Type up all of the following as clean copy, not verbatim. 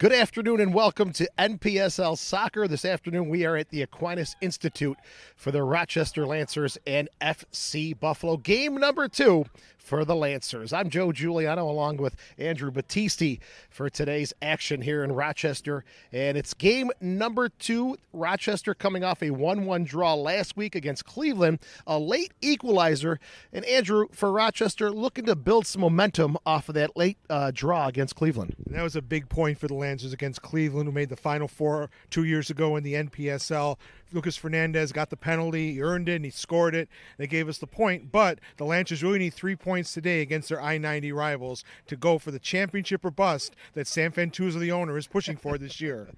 Good afternoon and welcome to NPSL Soccer. This afternoon we are at the Aquinas Institute for the Rochester Lancers and FC Buffalo. Game number 2 for the Lancers. I'm Joe Giuliano along with Andrew Battisti for today's action here in Rochester. And it's game number 2. Rochester coming off a 1-1 draw last week against Cleveland, a late equalizer. And Andrew, for Rochester, looking to build some momentum off of that late draw against Cleveland. And that was a big point for the Lancers against Cleveland, who made the Final Four 2 years ago in the NPSL. Lucas Fernandez got the penalty, he earned it, and he scored it. They gave us the point, but the Lancers really need 3 points today against their I-90 rivals to go for the championship or bust that Sam Fantuzzo, the owner, is pushing for this year.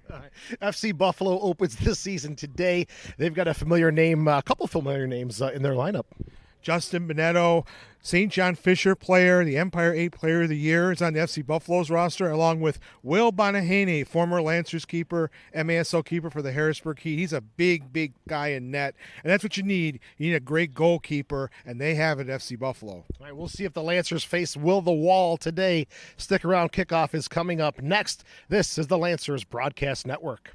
FC Buffalo opens this season today. They've got a familiar name, a couple familiar names in their lineup. Justin Bonetto, St. John Fisher player, the Empire 8 Player of the Year, is on the FC Buffalo's roster, along with Will Bonahane, former Lancers keeper, MASL keeper for the Harrisburg Heat. He's a big, big guy in net, and that's what you need. You need a great goalkeeper, and they have it at FC Buffalo. All right, we'll see if the Lancers face Will the Wall today. Stick around. Kickoff is coming up next. This is the Lancers Broadcast Network.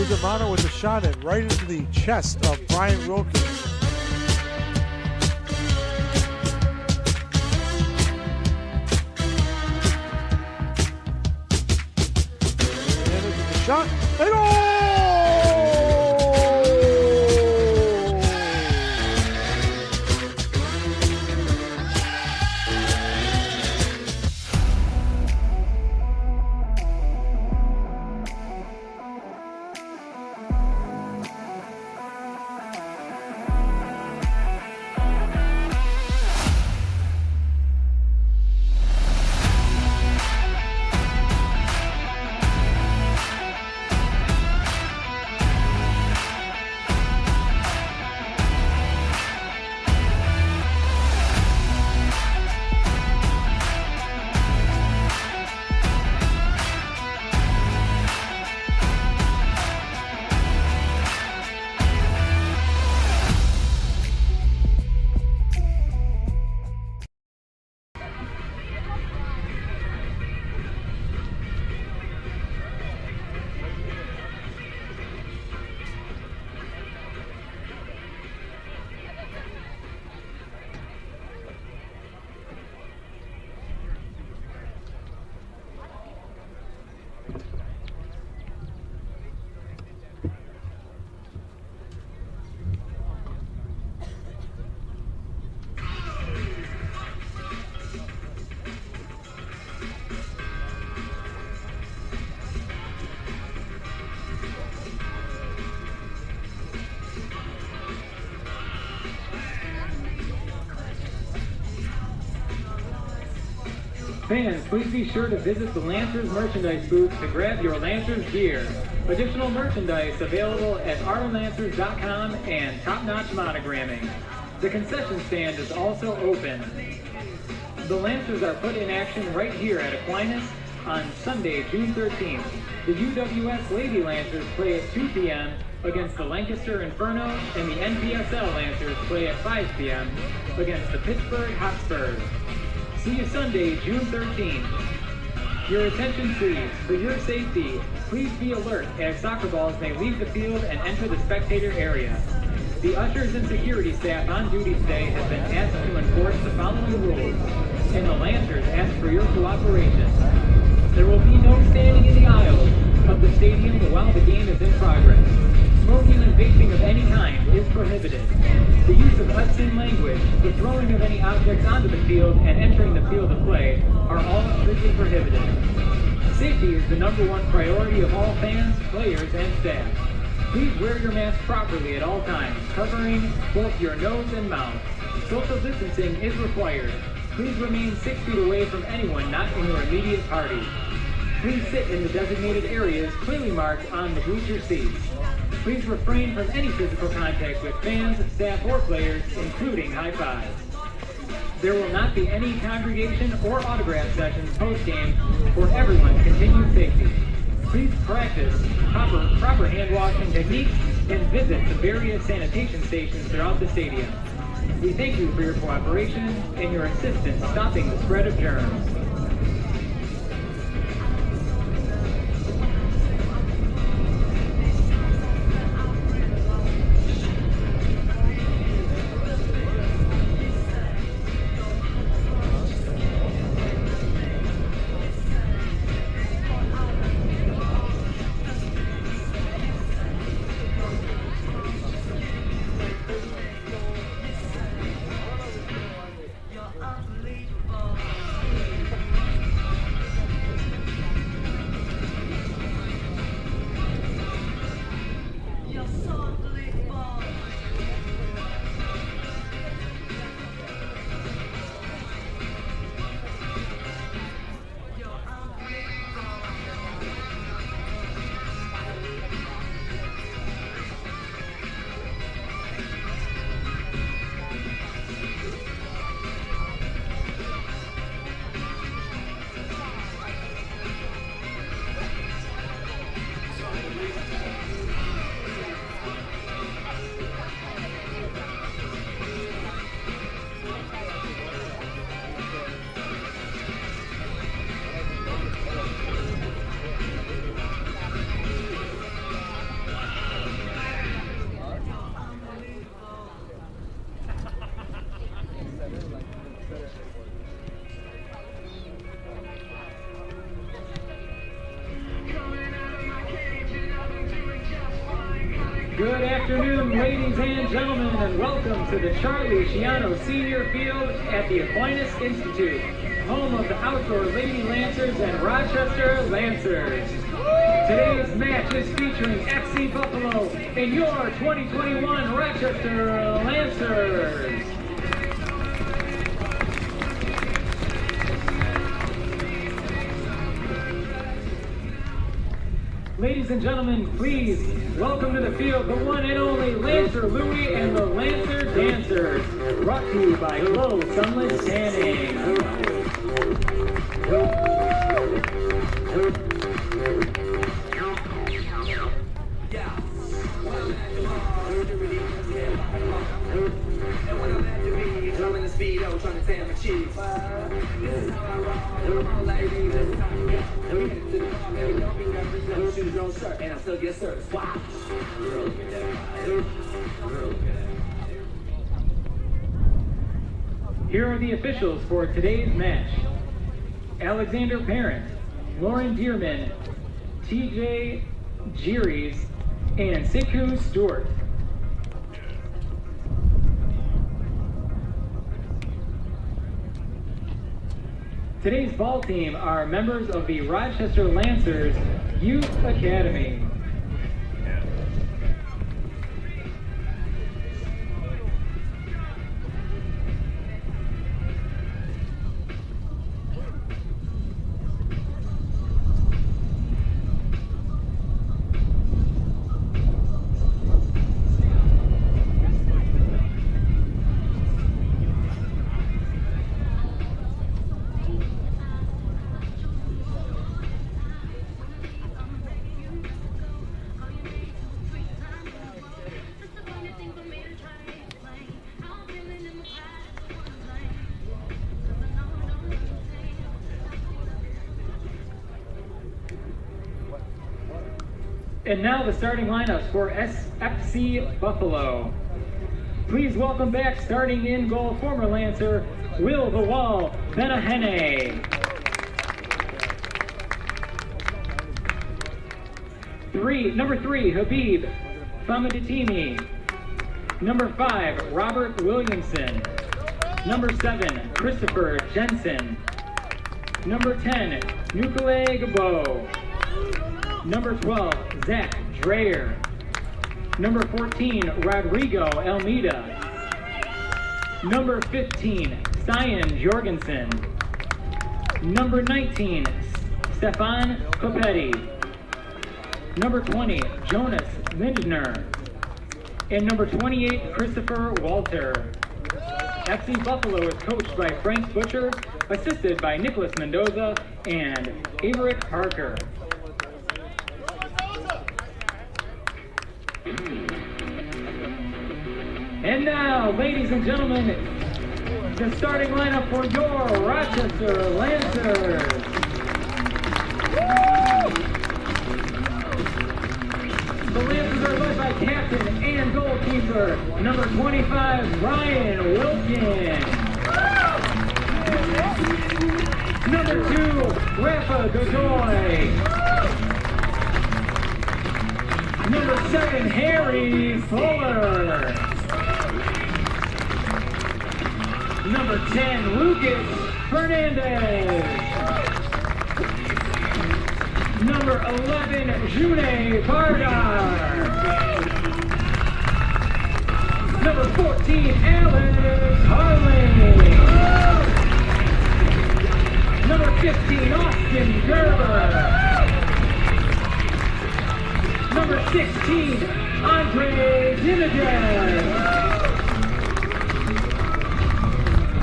Zamano with a shot at right into the chest of Brian Wilkins. And this is the shot. And oh! Fans, please be sure to visit the Lancers merchandise booth to grab your Lancers gear. Additional merchandise available at ourlancers.com and Top Notch Monogramming. The concession stand is also open. The Lancers are put in action right here at Aquinas on Sunday, June 13th. The UWS Lady Lancers play at 2 p.m. against the Lancaster Inferno, and the NPSL Lancers play at 5 p.m. against the Pittsburgh Hotspurs. See you Sunday, June 13th. Your attention please. For your safety, please be alert as soccer balls may leave the field and enter the spectator area. The ushers and security staff on duty today have been asked to enforce the following rules, and the Lancers ask for your cooperation. There will be no standing in the aisles of the stadium while the game is in progress. Smoking and vaping of any kind is prohibited. The use of obscene language, the throwing of any objects onto the field, and entering the field of play are all strictly prohibited. Safety is the #1 priority of all fans, players, and staff. Please wear your mask properly at all times, covering both your nose and mouth. Social distancing is required. Please remain 6 feet away from anyone not in your immediate party. Please sit in the designated areas clearly marked on the bleacher seats. Please refrain from any physical contact with fans, staff, or players, including high fives. There will not be any congregation or autograph sessions post-game for everyone's continued safety. Please practice proper hand washing techniques and visit the various sanitation stations throughout the stadium. We thank you for your cooperation and your assistance stopping the spread of germs. Good afternoon, ladies and gentlemen, and welcome to the Charlie Schiano Senior Field at the Aquinas Institute, home of the Outdoor Lady Lancers and Rochester Lancers. Today's match is featuring FC Buffalo and your 2021 Rochester Lancers. Ladies and gentlemen, please welcome to the field the one and only Lancer Louie and the Lancer Dancers, brought to you by Glow Sunless Tanning. And I still get service. Wow. Here are the officials for today's match. Alexander Parent, Lauren Dearman, TJ Giries, and Siku Stewart. Today's ball team are members of the Rochester Lancers Youth Academy. And now the starting lineups for FC Buffalo. Please welcome back, starting in goal, former Lancer, Will the Wall Benahene. Number 3, Habib Famadatini. Number 5, Robert Williamson. Number 7, Christopher Jensen. Number 10, Nukule Gabo. Number 12, Zach Dreyer. Number 14, Rodrigo Almeida. Number 15, Cyan Jorgensen. Number 19, Stefan Copetti. Number 20, Jonas Lindner. And number 28, Christopher Walter. FC Buffalo is coached by Frank Butcher, assisted by Nicholas Mendoza and Averick Parker. And now, ladies and gentlemen, the starting lineup for your Rochester Lancers. The Lancers are led by captain and goalkeeper, number 25, Ryan Wilkin. Number 2, Rafa Godoy. Number 7, Harry Fuller. Number 10, Lucas Fernandez. Number 11, June Bardar. Number 14, Alex Harley. Number 15, Austin Gerber. Number 16, Andre Dimidez.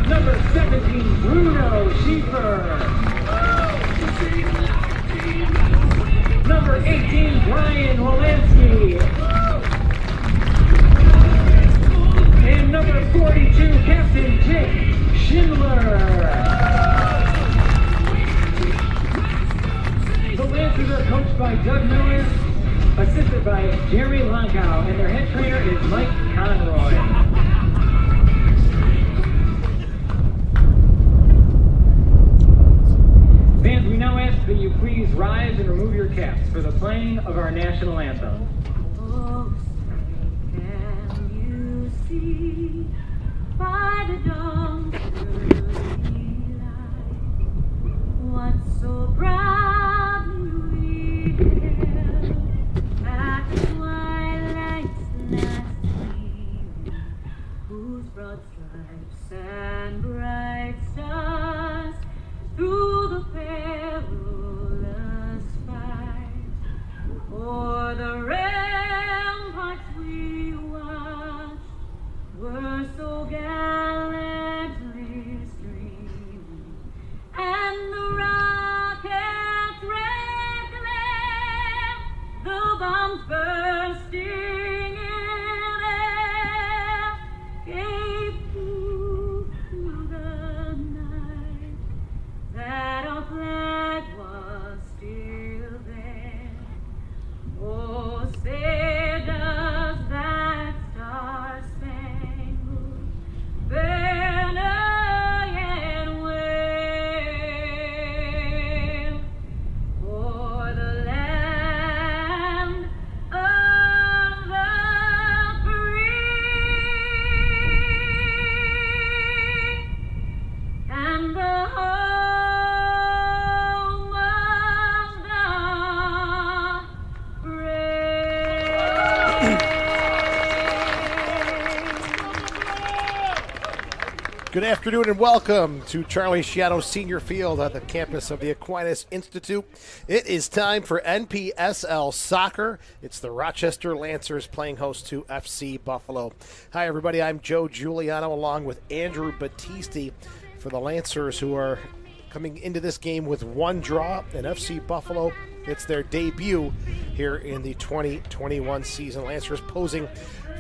Number 17, Bruno Schieffer. Number 18, Brian Walensky. And number 42, Captain Jake Schindler. The Lancers are coached by Doug Miller, assisted by Jerry Lonkow, and their head trainer is Mike Conroy. Fans, we now ask that you please rise and remove your caps for the playing of our national anthem. Oh, can you see by the dawn's early light what so proudly we hailed at twilight's last gleaming, whose broad stripes and bright stars through the perilous fight, o'er the ramparts we watched, were so gallantly streaming, and the rocket's red glare, the bombs bursting in air, gave proof to the night that our flag was still there. Oh, say does that star-spangled banner yet wave for the land of the free and the home of the brave. Good afternoon and welcome to Charlie Schiano Senior Field at the campus of the Aquinas Institute. It is time for NPSL Soccer. It's the Rochester Lancers playing host to FC Buffalo. Hi, everybody. I'm Joe Giuliano along with Andrew Battisti for the Lancers, who are coming into this game with one draw. And FC Buffalo, it's their debut here in the 2021 season. Lancers posing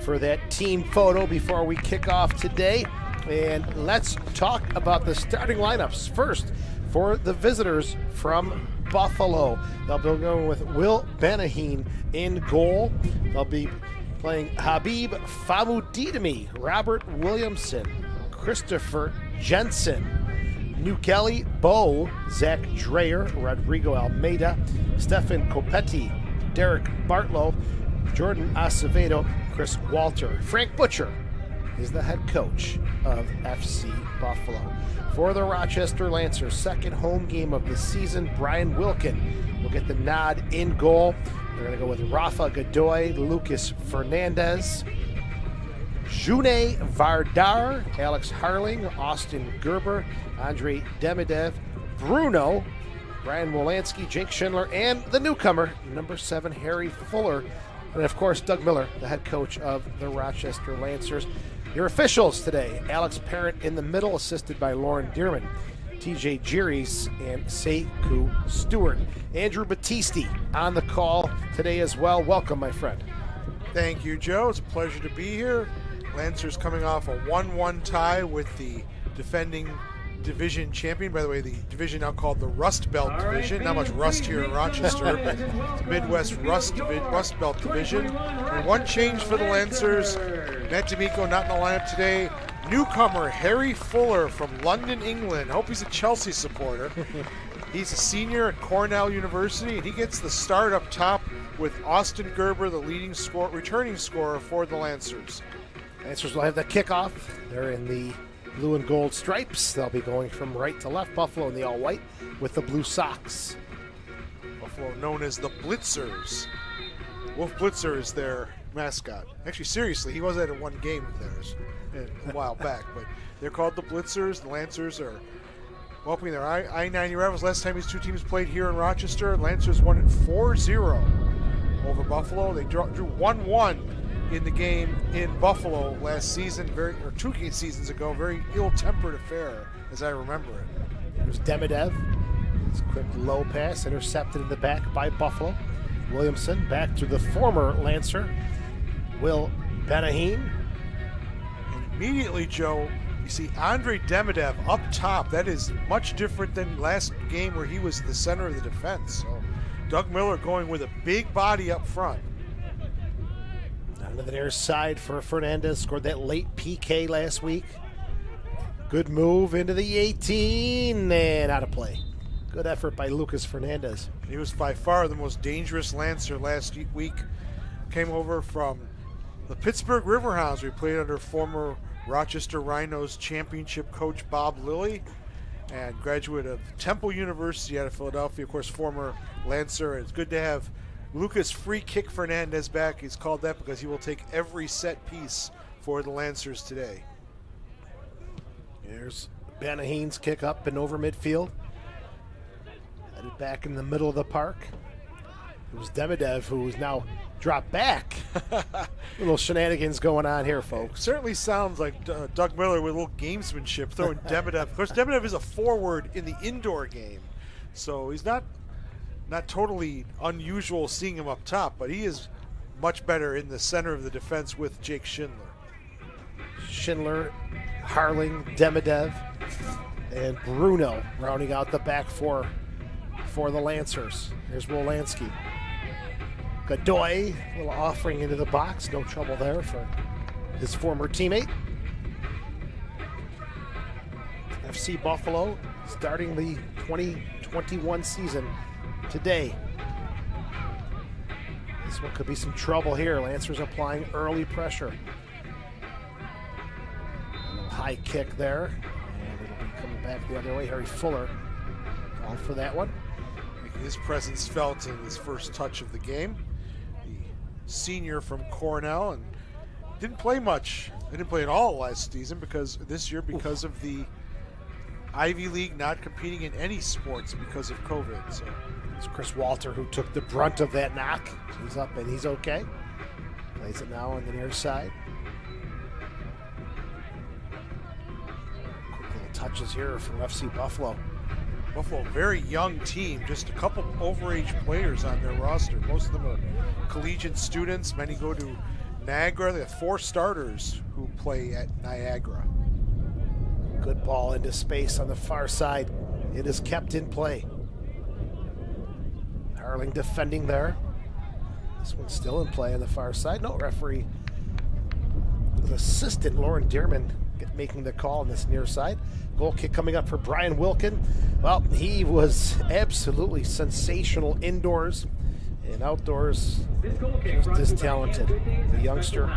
for that team photo before we kick off today. And let's talk about the starting lineups. First, for the visitors from Buffalo, they'll be going with Will Benahine in goal. They'll be playing Habib Famudidemi, Robert Williamson, Christopher Jensen, New Kelly, Bo, Zach Dreyer, Rodrigo Almeida, Stefan Copetti, Derek Bartlow, Jordan Acevedo, Chris Walter. Frank Butcher is the head coach of FC Buffalo. For the Rochester Lancers, second home game of the season, Brian Wilkin will get the nod in goal. They're going to go with Rafa Godoy, Lucas Fernandez, June Vardar, Alex Harling, Austin Gerber, Andre Demidev, Bruno, Brian Wolanski, Jake Schindler, and the newcomer, number 7, Harry Fuller. And of course, Doug Miller, the head coach of the Rochester Lancers. Your officials today: Alex Parent in the middle, assisted by Lauren Dearman, TJ Giris, and Sekou Stewart. Andrew Battisti on the call today as well. Welcome, my friend. Thank you, Joe. It's a pleasure to be here. Lancers coming off a 1-1 tie with the defending division champion. By the way, the division now called the Rust Belt Division. Not much rust here in Rochester, but it's the Midwest Rust Belt Division. And one change for the Lancers. Matt D'Amico not in the lineup today. Newcomer Harry Fuller from London, England. I hope he's a Chelsea supporter. He's a senior at Cornell University, and he gets the start up top with Austin Gerber, the returning scorer for the Lancers. Lancers will have the kickoff. They're in the blue and gold stripes. They'll be going from right to left. Buffalo in the all-white with the blue socks. Buffalo known as the Blitzers. Wolf Blitzer is their mascot. Actually, seriously, he was at one game of theirs a while back, but they're called the Blitzers. The Lancers are welcoming their I-90 rivals. Last time these two teams played here in Rochester, Lancers won it 4-0 over Buffalo. They drew 1-1 in the game in Buffalo last season, or 2 seasons ago. Very ill-tempered affair, as I remember it. There's Demidev. It's a quick low pass, intercepted in the back by Buffalo. Williamson back to the former Lancer, Will Benaheen. And immediately, Joe, you see Andre Demidev up top. That is much different than last game where he was the center of the defense. So Doug Miller going with a big body up front. Down to the near side for Fernandez. Scored that late PK last week. Good move into the 18 and out of play. Good effort by Lucas Fernandez. He was by far the most dangerous Lancer last week. Came over from the Pittsburgh Riverhounds. We played under former Rochester Rhinos championship coach Bob Lilly, and graduate of Temple University out of Philadelphia, of course, former Lancer. It's good to have Lucas Free Kick Fernandez back. He's called that because he will take every set piece for the Lancers today. Here's Benaheen's kick up and over midfield. Headed back in the middle of the park. It was Demidev who's now dropped back. Little shenanigans going on here, folks. Certainly sounds like Doug Miller with a little gamesmanship throwing Demidev. Of course, Demidev is a forward in the indoor game, so he's not totally unusual seeing him up top, but he is much better in the center of the defense with Jake Schindler. Schindler, Harling, Demidev, and Bruno rounding out the back four for the Lancers. Here's Wolanski. Godoy, a little offering into the box. No trouble there for his former teammate. FC Buffalo starting the 2021 season today. This one could be some trouble here. Lancers applying early pressure. A little high kick there. And it'll be coming back the other way. Harry Fuller called for that one. Making his presence felt in his first touch of the game. Senior from Cornell, and didn't play much. They didn't play at all last season because of the Ivy League not competing in any sports because of COVID. So it's Chris Walter who took the brunt of that knock. He's up and he's okay. Plays it now on the near side. Quick little touches here from FC Buffalo. Buffalo, very young team, just a couple overage players on their roster. Most of them are collegiate students. Many go to Niagara. They have 4 starters who play at Niagara. Good ball into space on the far side. It is kept in play. Harling defending there. This one's still in play on the far side. No referee. The assistant, Lauren Dearman, making the call on this near side. Goal kick coming up for Brian Wilkin. Well, he was absolutely sensational indoors and outdoors. Just as talented. The youngster,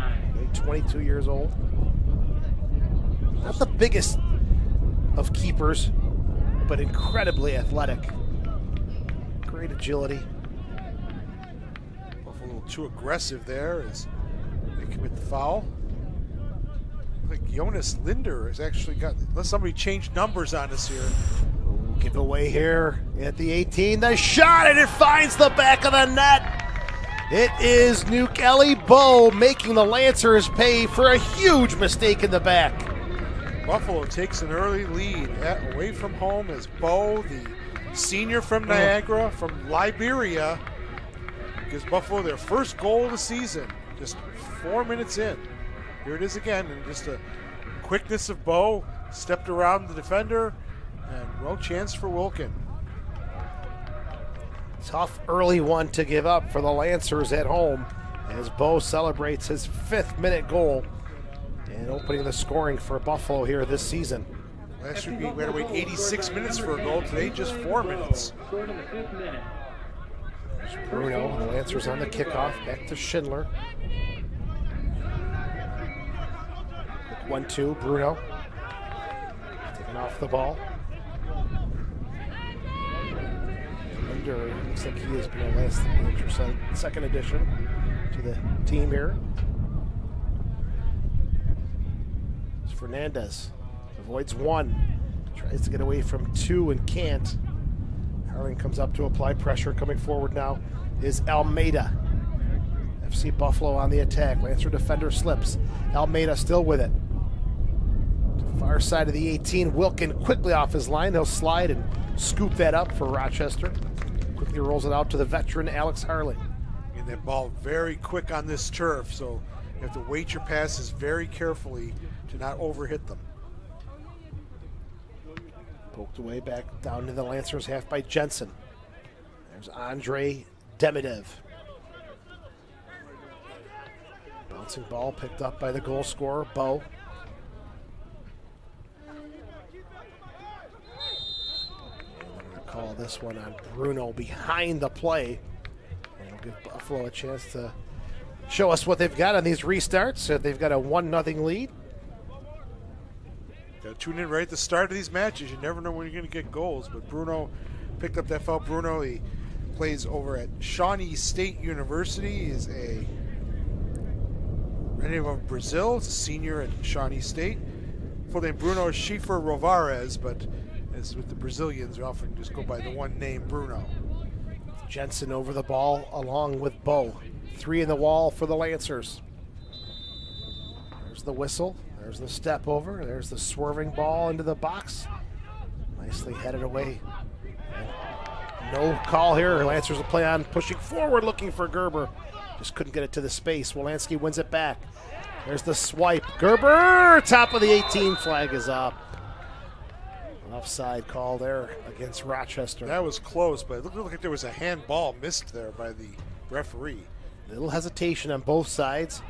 22 years old. Not the biggest of keepers, but incredibly athletic. Great agility. Buffalo a little too aggressive there as they commit the foul. Like Jonas Linder has actually got, unless somebody changed numbers on us here. Giveaway here at the 18. The shot, and it finds the back of the net. It is Nuke Ellie Bow making the Lancers pay for a huge mistake in the back. Buffalo takes an early lead away from home as Bow, the senior from Niagara, from Liberia, gives Buffalo their first goal of the season. just 4 minutes in. Here it is again, and just a quickness of Bo, stepped around the defender, and no chance for Wilkin. Tough early one to give up for the Lancers at home as Bo celebrates his 5th-minute goal and opening the scoring for Buffalo here this season. Last week we had to wait 86 minutes for a goal. Today, just 4 minutes. Scored in the 5th minute. There's Bruno. The Lancers on the kickoff. Back to Schindler. 1-2. Bruno taking off the ball. Linder looks like he has been the last second addition to the team here. It's Fernandez. Avoids one. Tries to get away from two and can't. Harling comes up to apply pressure. Coming forward now is Almeida. FC Buffalo on the attack. Lancer defender slips. Almeida still with it. To far side of the 18. Wilkin quickly off his line. He'll slide and scoop that up for Rochester. Quickly rolls it out to the veteran Alex Harling. And that ball very quick on this turf, so you have to weight your passes very carefully to not overhit them. Poked away back down to the Lancers half by Jensen. There's Andre Demidev. Bouncing ball picked up by the goal scorer, Bo. Call this one on Bruno behind the play. And it'll give Buffalo a chance to show us what they've got on these restarts. They've got a 1-0 lead. Got to tune in right at the start of these matches. You never know when you're going to get goals. But Bruno picked up that foul. Bruno, he plays over at Shawnee State University. He's a native of Brazil. He's a senior at Shawnee State. Full name Bruno Schiffer Rovarez, but as with the Brazilians, we often just go by the one name, Bruno. Jensen over the ball along with Bo. 3 in the wall for the Lancers. There's the whistle. There's the step over. There's the swerving ball into the box. Nicely headed away. No call here. Lancers will play on, pushing forward, looking for Gerber. Just couldn't get it to the space. Wolanski wins it back. There's the swipe. Gerber, top of the 18. Flag is up. Offside call there against Rochester. That was close, but it looked like there was a handball missed there by the referee. Little hesitation on both sides.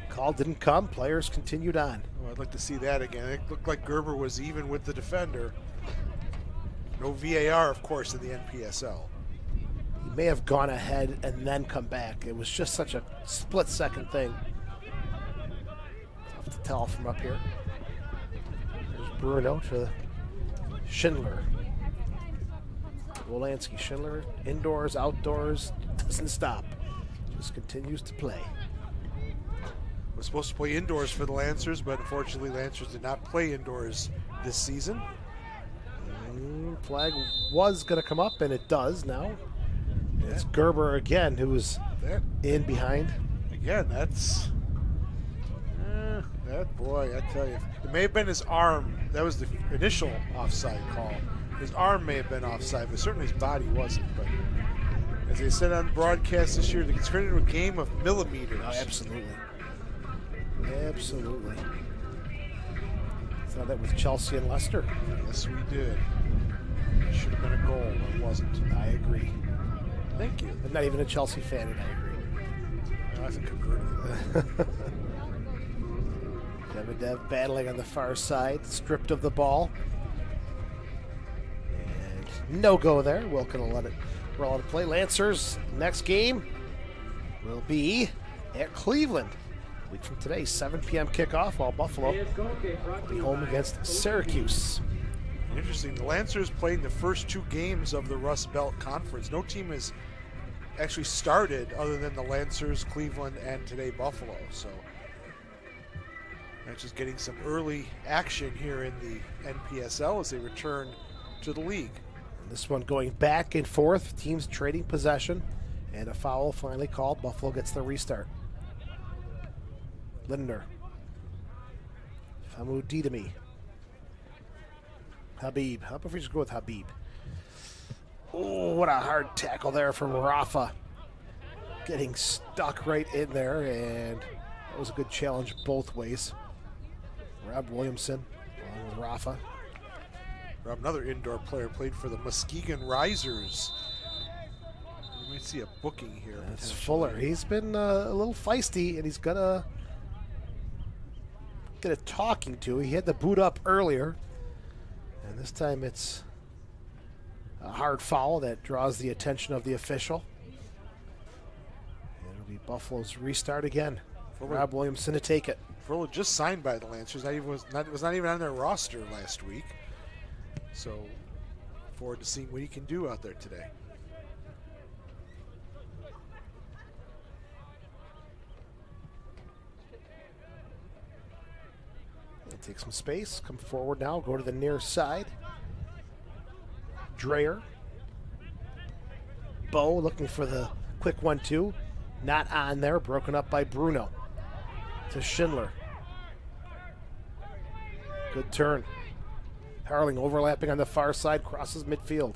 Call didn't come. Players continued on. Well, I'd like to see that again. It looked like Gerber was even with the defender. No VAR, of course, in the NPSL. He may have gone ahead and then come back. It was just such a split-second thing. Tough to tell from up here. There's Bruno to Schindler. Wolanski, Schindler, indoors, outdoors, doesn't stop. Just continues to play. Was supposed to play indoors for the Lancers, but unfortunately Lancers did not play indoors this season. Flag was going to come up, and it does now. It's Gerber again, who's in behind. Again, that's... that boy, I tell you. It may have been his arm. That was the initial offside call. His arm may have been offside, but certainly his body wasn't. But as they said on broadcast this year, it's turned into a game of millimeters. Oh, absolutely. Absolutely. Saw that with Chelsea and Leicester. Yes, we did. It should have been a goal, but it wasn't. I agree. Thank you. I'm not even a Chelsea fan, and I agree. I think I agree with that. Dev battling on the far side, stripped of the ball. And no go there. Wilkin will let it roll out of play. Lancers, next game will be at Cleveland. A week from today, 7 p.m. kickoff, while Buffalo will be home against Syracuse. Interesting. The Lancers played the first 2 games of the Rust Belt Conference. No team has actually started other than the Lancers, Cleveland, and today Buffalo. So that's just getting some early action here in the NPSL as they return to the league. And this one going back and forth, teams trading possession, and a foul finally called. Buffalo gets the restart. Linder. Famu Didami. Habib. How about if we just go with Habib? Oh, what a hard tackle there from Rafa. getting stuck right in there, and that was a good challenge both ways. Rob Williamson along with Rafa. Rob, another indoor player, played for the Muskegon Risers. You might see a booking here. That's Fuller. He's been a little feisty, and he's gonna get a talking to. He had the boot up earlier, and this time it's a hard foul that draws the attention of the official. And it'll be Buffalo's restart again. Fuller. Rob Williamson to take it. Fuller just signed by the Lancers. Was not even on their roster last week. So, forward to seeing what he can do out there today. He'll take some space, come forward now, go to the near side. Dreyer. Bo looking for the quick 1-2. Not on there, broken up by Bruno. To Schindler. Good turn. Harling overlapping on the far side, crosses midfield.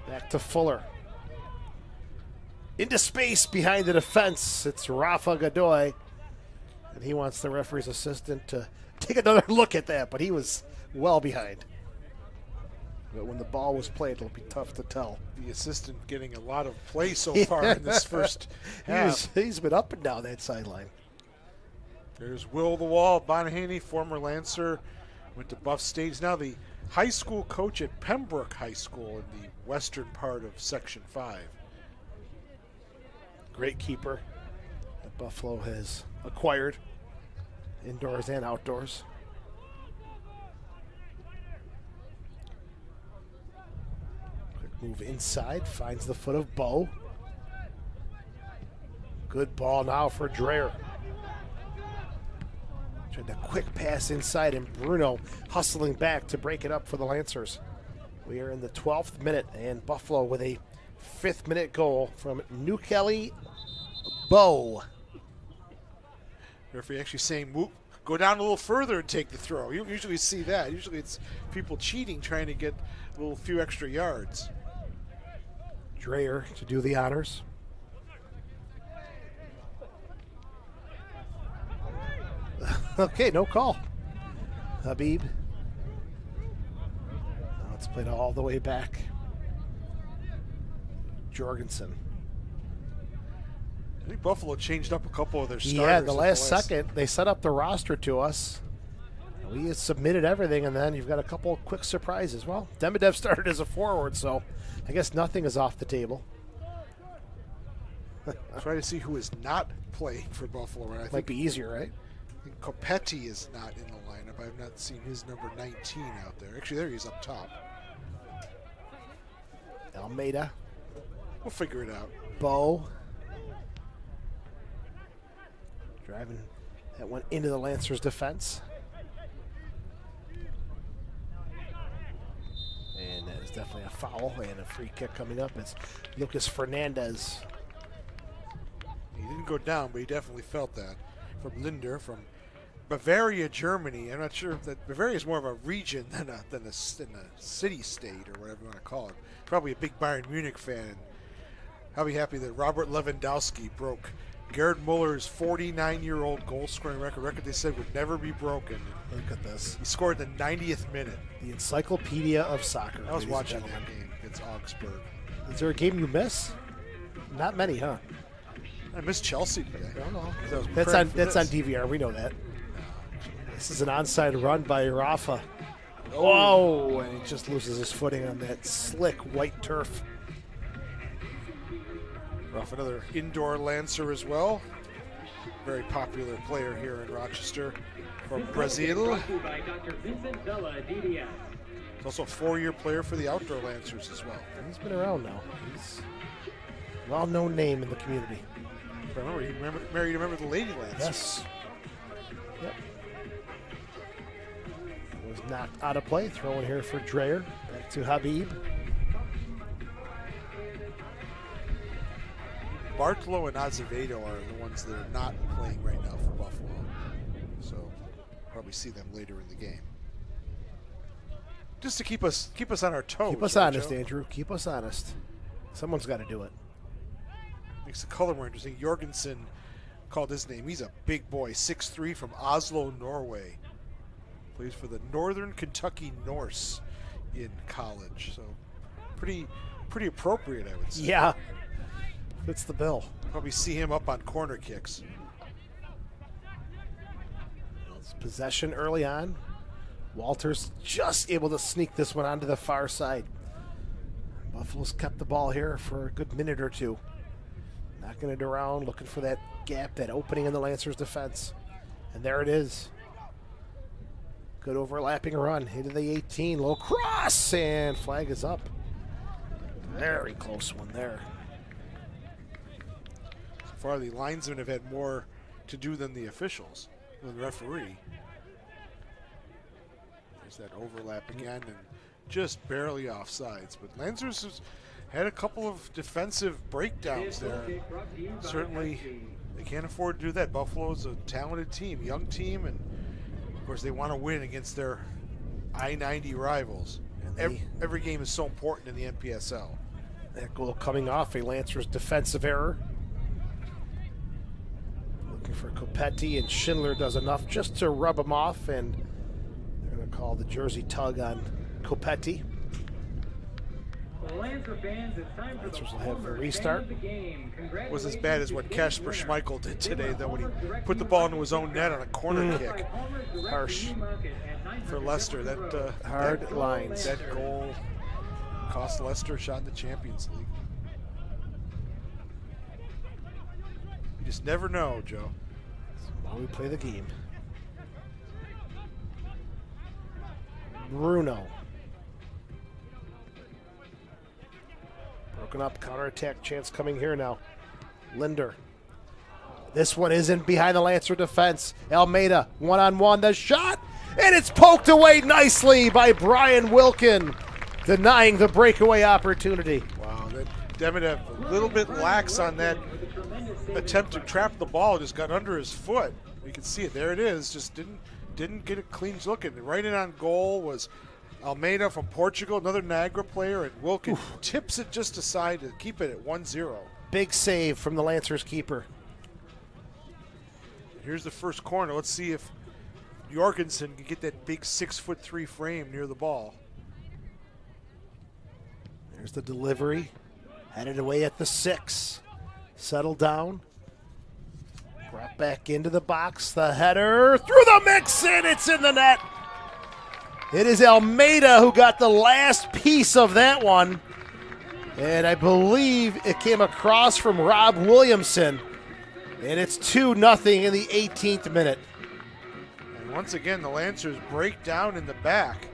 Back to Fuller. Into space behind the defense. It's Rafa Godoy. And he wants the referee's assistant to take another look at that, but he was well behind. But when the ball was played, it'll be tough to tell. The assistant getting a lot of play so far in this first half. He's been up and down that sideline. There's Will the Wall Bonahaney, former Lancer, went to Buff State. He's now the high school coach at Pembroke High School in the western part of Section 5. Great keeper that Buffalo has acquired, indoors and outdoors. Quick move inside, finds the foot of Bo. Good ball now for Dreyer. Tried a quick pass inside, and Bruno hustling back to break it up for the Lancers. We are in the 12th minute, and Buffalo with a 5th-minute goal from New Kelly Bo. Referee actually saying, move, go down a little further and take the throw. You don't usually see that. Usually it's people cheating, trying to get a little few extra yards. Dreyer to do the honors. Okay, no call. Habib. Now it's played all the way back. Jorgensen. I think Buffalo changed up a couple of their starters. Yeah, the last second, they set up the roster to us. We had submitted everything, and then you've got a couple of quick surprises. Well, Demidov started as a forward, so I guess nothing is off the table. Try to see who is not playing for Buffalo. Right? I Might think be easier, right? I think Copetti is not in the lineup. I've not seen his number 19 out there. Actually, there he is up top. Almeida. We'll figure it out. Bo. Driving that one into the Lancers' defense. And that is definitely a foul and a free kick coming up. It's Lucas Fernandez. He didn't go down, but he definitely felt that. From Linder, from Bavaria, Germany. I'm not sure if that Bavaria is more of a region than a city-state or whatever you want to call it. Probably a big Bayern Munich fan. I'll be happy that Robert Lewandowski broke Gerd Muller's 49-year-old goal-scoring record they said would never be broken. Look at this. He scored the 90th minute. The encyclopedia of soccer. I was ladies watching and that gentlemen. game against Augsburg. Is there a game you miss? Not many, huh? I missed Chelsea today. I don't know. 'Cause I was That's preparing on for that's this. on DVR. We know that. This is an onside run by Rafa. Oh, and he just loses his footing on that slick white turf. Ruff, another indoor Lancer as well. Very popular player here in Rochester from Brazil. Brought to you by Dr. Vincent Vela, DDS. He's also a 4-year player for the outdoor Lancers as well. He's been around now. He's a well-known name in the community. Remember, he married a member of the Lady Lancers. Yes. Yep. Was knocked out of play. Throwing here for Dreyer. Back to Habib. Bartolo and Azevedo are the ones that are not playing right now for Buffalo. So probably see them later in the game. Just to keep us on our toes. Keep us right, honest, Joe? Andrew. Keep us honest. Someone's got to do it. Makes the color more interesting. Jorgensen called his name. He's a big boy, 6'3", from Oslo, Norway. Plays for the Northern Kentucky Norse in college. So pretty appropriate, I would say. Yeah, fits the bill. Probably see him up on corner kicks. It's possession early on. Walters just able to sneak this one onto the far side. Buffalo's kept the ball here for a good minute or two. Knocking it around, looking for that gap, that opening in the Lancers' defense. And there it is. Good overlapping run. Into the 18. Low cross, and flag is up. Very close one there. So far, the linesmen have had more to do than the officials, than the referee. There's that overlap again, and just barely offsides. But Lancers has had a couple of defensive breakdowns there. Certainly, they can't afford to do that. Buffalo's a talented team, young team, and of course they want to win against their I-90 rivals. And every game is so important in the NPSL. That goal coming off a Lancers defensive error. Looking for Copetti, and Schindler does enough just to rub him off, and they're going to call the jersey tug on Copetti. Lancer fans, it's time for Lancers the will have the Homer restart. fan of the game. It was as bad as what Kasper Schmeichel did today, though, when he put the ball into his own net on a corner kick. Harsh For Leicester. That hard lines. That goal cost Leicester a shot in the Champions League. You just never know, Joe. While we play the game. Bruno. Broken up, counterattack chance coming here now. Linder. This one isn't behind the Lancer defense. Almeida, one-on-one, the shot, and it's poked away nicely by Brian Wilkin, denying the breakaway opportunity. Wow, that Demedev a little bit lax on that attempt to trap the ball, just got under his foot. You can see it, there it is, just didn't get a clean look. And right in on goal was Almeida from Portugal, another Niagara player, and Wilkin tips it just aside to keep it at 1-0. Big save from the Lancers keeper. Here's the first corner. Let's see if Jorgensen can get that big 6'3" frame near the ball. There's the delivery. Headed away at the 6. Settle down. Brought back into the box. The header through the mix, and it's in the net. It is Almeida who got the last piece of that one. And I believe it came across from Rob Williamson. And it's 2-0 in the 18th minute. And once again, the Lancers break down in the back.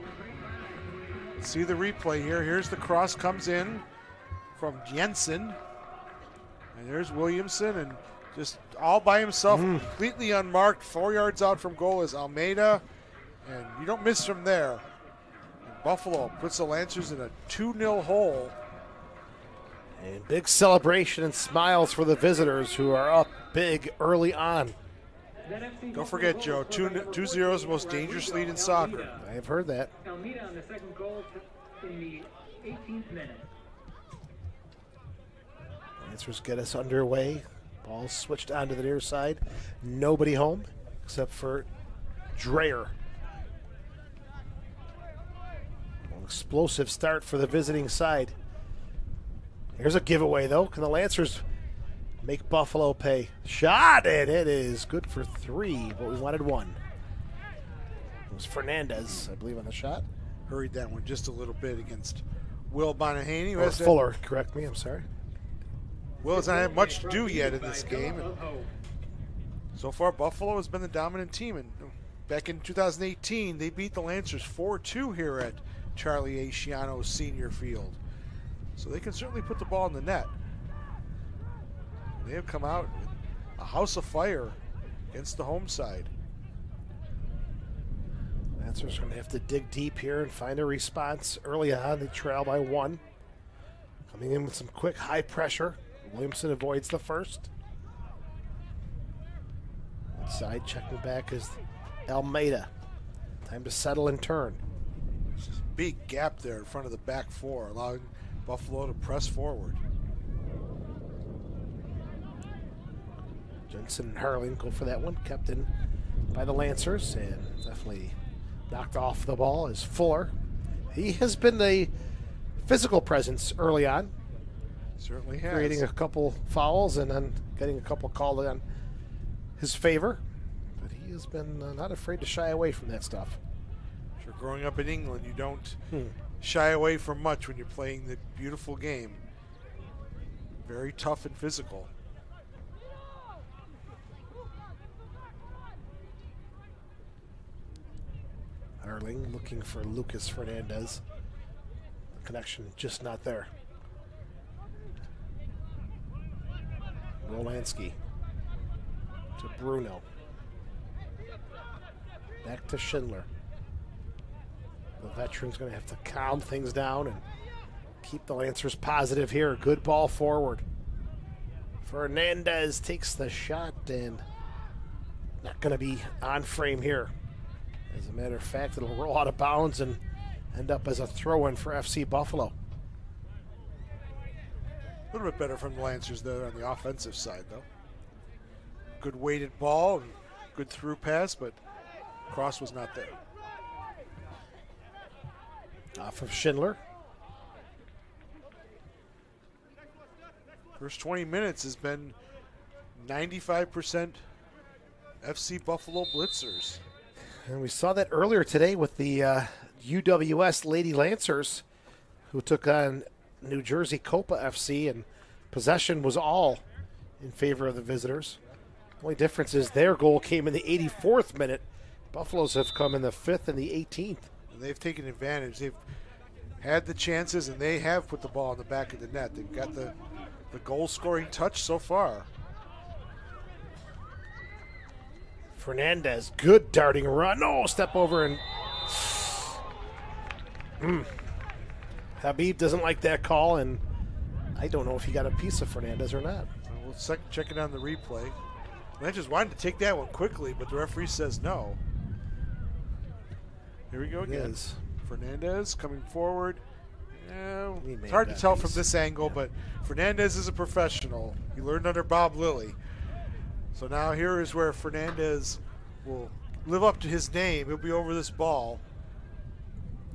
See the replay here. Here's the cross comes in from Jensen. And there's Williamson, and just all by himself, completely unmarked, 4 yards out from goal is Almeida. And you don't miss from there. And Buffalo puts the Lancers in a 2-0 hole. And big celebration and smiles for the visitors who are up big early on. Don't forget, Joe, 2-0 is the most dangerous lead in soccer. I have heard that. Almeida on the second goal in the 18th minute. Lancers get us underway. Ball switched onto the near side. Nobody home except for Dreyer. An explosive start for the visiting side. Here's a giveaway, though. Can the Lancers make Buffalo pay? Shot, and it is good for 3, but we wanted 1. It was Fernandez, I believe, on the shot. Hurried that one just a little bit against Will Bonahaney. Or Fuller, correct me, I'm sorry. Will has not had much to do yet in this game. And so far, Buffalo has been the dominant team. And back in 2018, they beat the Lancers 4-2 here at Charlie A. Schiano Senior Field. So they can certainly put the ball in the net. They have come out with a house of fire against the home side. Lancers are going to have to dig deep here and find a response. Early on, they trail by 1. Coming in with some quick high pressure. Williamson avoids the first. Inside, checking back is Almeida. Time to settle and turn. Big gap there in front of the back 4, allowing Buffalo to press forward. Vincent and Harling go for that one, kept in by the Lancers, and definitely knocked off the ball is Fuller. He has been a physical presence early on, Certainly has. creating a couple fouls and then getting a couple called on his favor. But he has been not afraid to shy away from that stuff. Sure, growing up in England, you don't shy away from much when you're playing the beautiful game. Very tough and physical. Harling looking for Lucas Fernandez. The connection just not there. Rolansky to Bruno. Back to Schindler. The veteran's going to have to calm things down and keep the Lancers positive here. Good ball forward. Fernandez takes the shot and not going to be on frame here. As a matter of fact, it'll roll out of bounds and end up as a throw-in for FC Buffalo. A little bit better from the Lancers there on the offensive side, though. Good weighted ball, and good through pass, but cross was not there. Off of Schindler. First 20 minutes has been 95% FC Buffalo Blitzers. And we saw that earlier today with the UWS Lady Lancers, who took on New Jersey Copa FC, and possession was all in favor of the visitors. Only difference is their goal came in the 84th minute. Buffalo's have come in the 5th and the 18th. And they've taken advantage. They've had the chances, and they have put the ball in the back of the net. They've got the goal-scoring touch so far. Fernandez, good darting run. No, step over and Habib doesn't like that call, and I don't know if he got a piece of Fernandez or not. We'll check it on the replay. Lancers wanted to take that one quickly, but the referee says no. Here we go again. Yes. Fernandez coming forward. Yeah, He it's made hard to that tell piece. from this angle, but Fernandez is a professional. He learned under Bob Lilly. So now here is where Fernandez will live up to his name. He'll be over this ball.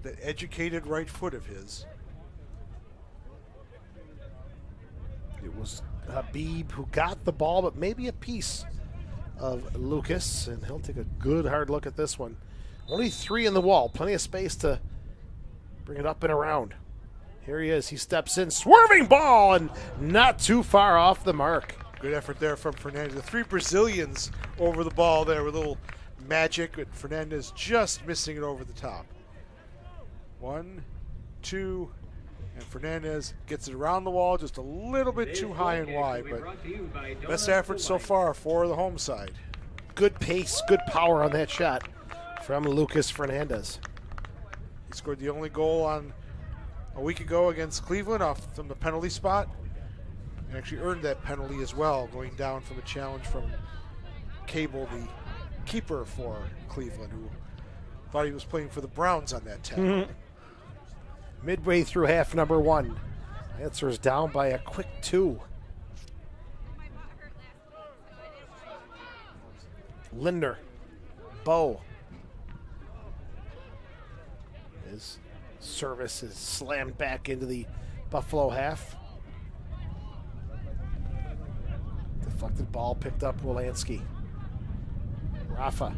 That educated right foot of his. It was Habib who got the ball, but maybe a piece of Lucas, and he'll take a good hard look at this one. Only 3 in the wall, plenty of space to bring it up and around. Here he is, he steps in, swerving ball, and not too far off the mark. Good effort there from Fernandez. The 3 Brazilians over the ball there with a little magic, and Fernandez just missing it over the top. 1, 2, and Fernandez gets it around the wall just a little bit too high and wide, but best effort so far for the home side. Good pace, good power on that shot from Lucas Fernandez. He scored the only goal on a week ago against Cleveland off from the penalty spot, and actually earned that penalty as well, going down from a challenge from Cable, the keeper for Cleveland, who thought he was playing for the Browns on that tackle. Midway through half number 1, Lancers down by a quick 2. Linder, Bow. His service is slammed back into the Buffalo half. Deflected ball picked up Rolansky. Rafa.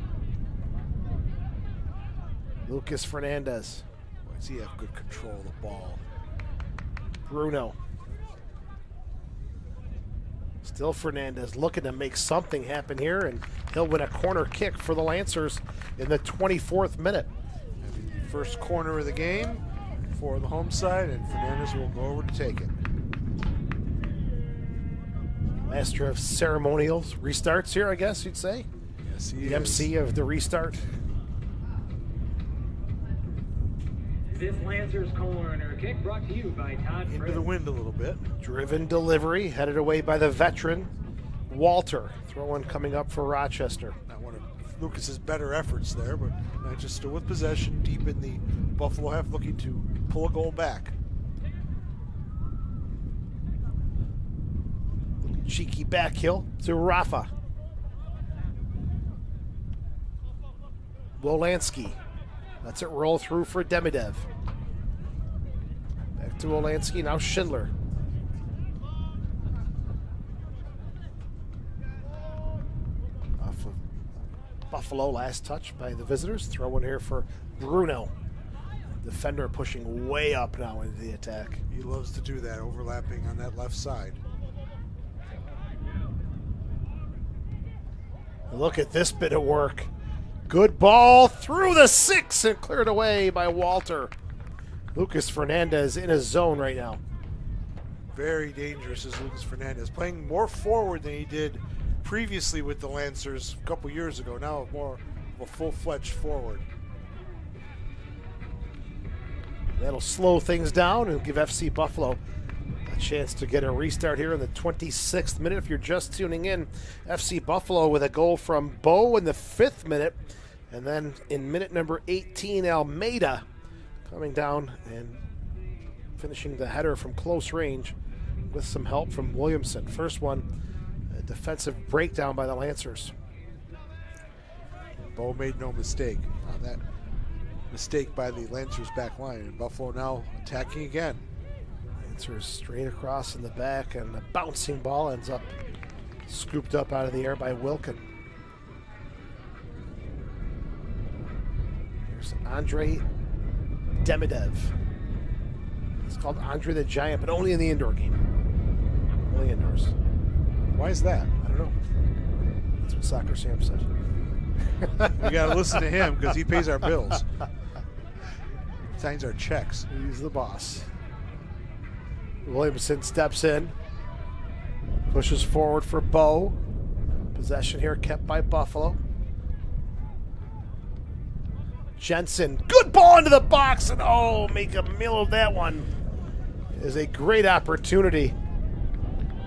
Lucas Fernandez. Boy, does he have good control of the ball. Bruno. Still Fernandez looking to make something happen here, and he'll win a corner kick for the Lancers in the 24th minute. First corner of the game for the home side, and Fernandez will go over to take it. Master of ceremonials, restarts here, I guess you'd say. Yes, he The is. MC of the restart. This Lancers corner kick brought to you by Todd Into Fritz. the wind a little bit. Driven delivery, headed away by the veteran, Walter. Throw-in coming up for Rochester. Not one of Lucas's better efforts there, but just still with possession deep in the Buffalo half, looking to pull a goal back. Cheeky back heel to Rafa. Wolanski lets it roll through for Demidev. Back to Wolanski, now Schindler. Off of Buffalo, last touch by the visitors. Throw in here for Bruno. Defender pushing way up now into the attack. He loves to do that, overlapping on that left side. Look at this bit of work. Good ball through the 6 and cleared away by Walter. Lucas Fernandez in his zone right now. Very dangerous is Lucas Fernandez, playing more forward than he did previously with the Lancers a couple years ago. Now more of a full-fledged forward. That'll slow things down and give FC Buffalo a chance to get a restart here in the 26th minute. If you're just tuning in, FC Buffalo with a goal from Bo in the 5th minute. And then in minute number 18, Almeida coming down and finishing the header from close range with some help from Williamson. First one, a defensive breakdown by the Lancers. Bo made no mistake on that mistake by the Lancers back line. And Buffalo now attacking again. Lancers straight across in the back, and the bouncing ball ends up scooped up out of the air by Wilkin. Here's Andre Demidev. It's called Andre the Giant, but only in the indoor game. Only indoors. Why is that? I don't know. That's what Soccer Sam said. We got to listen to him because he pays our bills. He signs our checks. He's the boss. Williamson steps in, pushes forward for Bo. Possession here kept by Buffalo. Jensen, good ball into the box, and oh, make a meal of that one. It is a great opportunity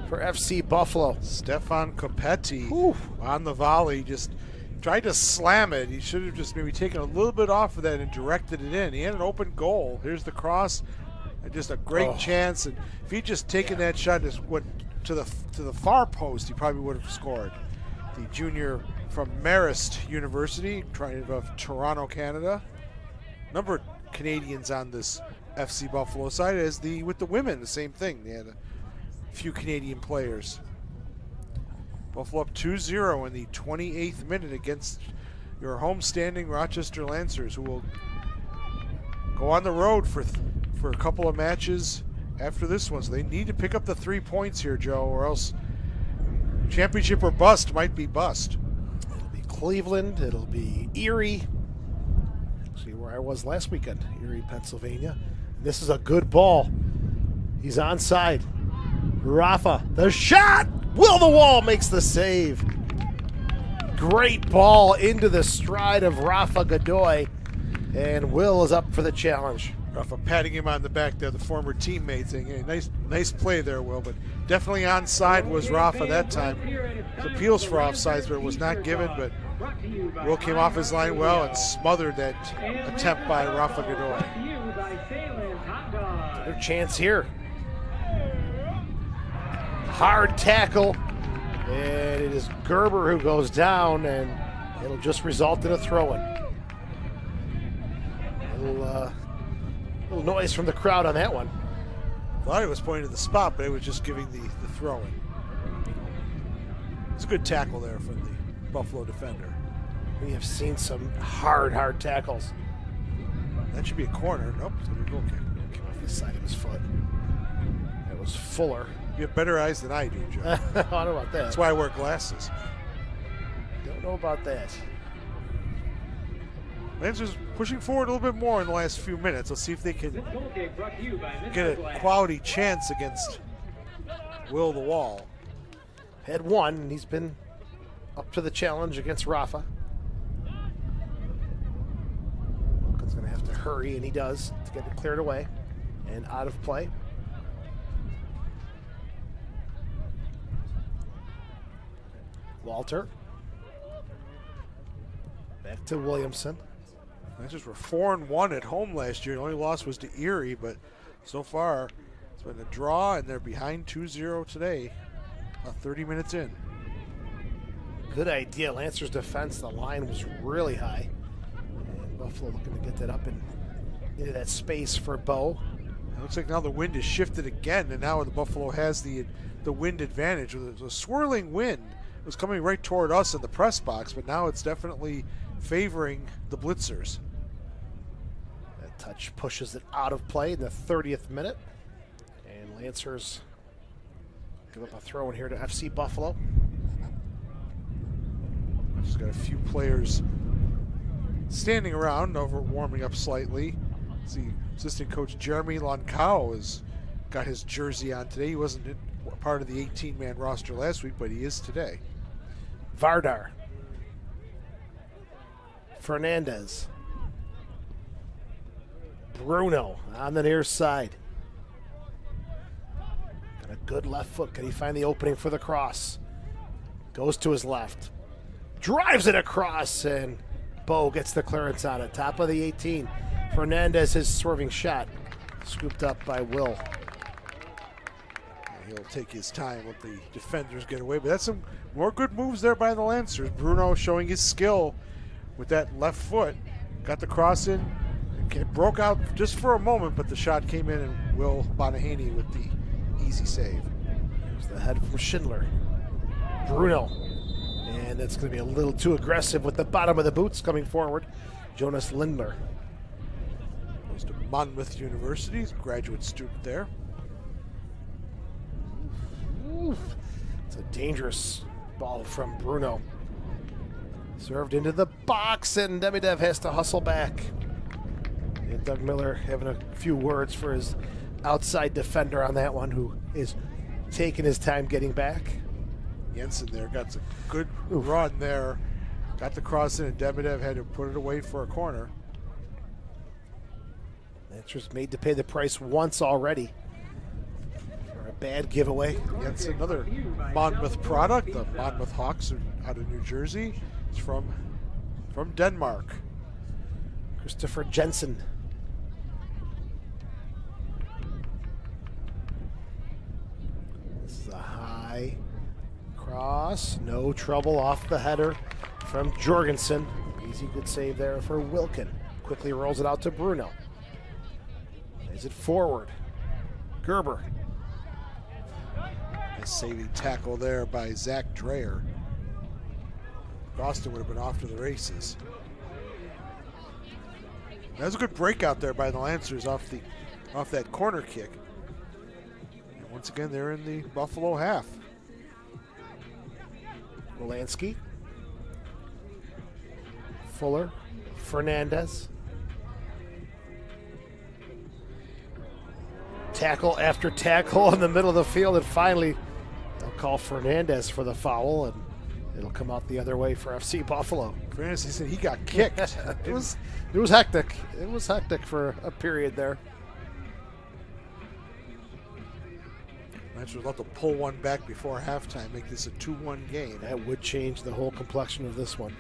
for FC Buffalo. Stefan Copetti on the volley, just tried to slam it. He should have just maybe taken a little bit off of that and directed it in. He had an open goal. Here's the cross, and just a great chance. And if he'd just taken that shot, just went to the far post, he probably would have scored. The junior from Marist University, trying of Toronto, Canada. Number of Canadians on this FC Buffalo side, as with the women, the same thing. They had a few Canadian players. Buffalo up 2-0 in the 28th minute against your homestanding Rochester Lancers, who will go on the road for a couple of matches after this one. So they need to pick up the 3 points here, Joe, or else championship or bust might be bust. It'll be Cleveland. It'll be Erie. See where I was last weekend, Erie, Pennsylvania. This is a good ball. He's onside. Rafa, the shot! Will the Wall makes the save. Great ball into the stride of Rafa Godoy, and Will is up for the challenge. Rafa patting him on the back there, the former teammate, saying, hey, nice play there, Will, but definitely onside was Rafa that time. Appeals for offsides, but it was not given, but Will came off his line well and smothered that attempt by Rafa Godoy. Another chance here. Hard tackle, and it is Gerber who goes down, and it'll just result in a throw-in. Little noise from the crowd on that one. Thought he was pointing to the spot, but it was just giving the throw-in. It's a good tackle there from the Buffalo defender. We have seen some hard tackles. That should be a corner. Nope, it's a goal kick. Came off the side of his foot. That was Fuller. You have better eyes than I do, Joe. I don't know about that. That's why I wear glasses. Don't know about that. Lancers pushing forward a little bit more in the last few minutes. Let's see if they can get a quality chance against Will the Wall. Had one, and he's been up to the challenge against Rafa. Wilkins going to have to hurry, and he does, to get it cleared away and out of play. Walter. Back to Williamson. Lancers were 4-1 at home last year. The only loss was to Erie, but so far it's been a draw, and they're behind 2-0 today, about 30 minutes in. Good idea. Lancers defense, the line was really high. Buffalo looking to get that up and into that space for Bo. It looks like now the wind has shifted again, and now the Buffalo has the wind advantage. It was a swirling wind. It was coming right toward us in the press box, but now it's definitely favoring the Blitzers. That touch pushes it out of play in the 30th minute. And Lancers give up a throw in here to FC Buffalo. Just got a few players standing around over, warming up slightly. See, assistant coach Jeremy Loncao has got his jersey on today. He wasn't part of the 18-man roster last week, but he is today. Vardar. Fernandez. Bruno on the near side. Got a good left foot. Can he find the opening for the cross? Goes to his left. Drives it across, and Bo gets the clearance on it. Top of the 18. Fernandez, his swerving shot. Scooped up by Will. He'll take his time, let the defenders get away. But that's some more good moves there by the Lancers. Bruno showing his skill with that left foot. Got the cross in. It broke out just for a moment, but the shot came in, and Will Bonahaney with the easy save. There's the head from Schindler. Bruno. And that's going to be a little too aggressive with the bottom of the boots coming forward. Jonas Lindler. Goes to Monmouth University, graduate student there. Oof. It's a dangerous ball from Bruno. Served into the box, and Demidev has to hustle back. And Doug Miller having a few words for his outside defender on that one, who is taking his time getting back. Jensen there got a good run there. Got the cross in, and Demidev had to put it away for a corner. Lancers made to pay the price once already. Bad giveaway. That's another Monmouth product. The Monmouth Hawks are out of New Jersey. It's from Denmark. Christopher Jensen. This is a high cross. No trouble off the header from Jorgensen. Easy good save there for Wilkin. Quickly rolls it out to Bruno. Is it forward? Gerber. A saving tackle there by Zach Dreyer. Boston would have been off to the races. That was a good breakout there by the Lancers off that corner kick. And once again, they're in the Buffalo half. Wolanski. Fuller. Fernandez. Tackle after tackle in the middle of the field, and finally they'll call Fernandez for the foul, and it'll come out the other way for FC Buffalo. Fernandez, he said he got kicked. It was hectic. It was hectic for a period there. Lancers will have to pull one back before halftime, make this a 2-1 game. That would change the whole complexion of this one.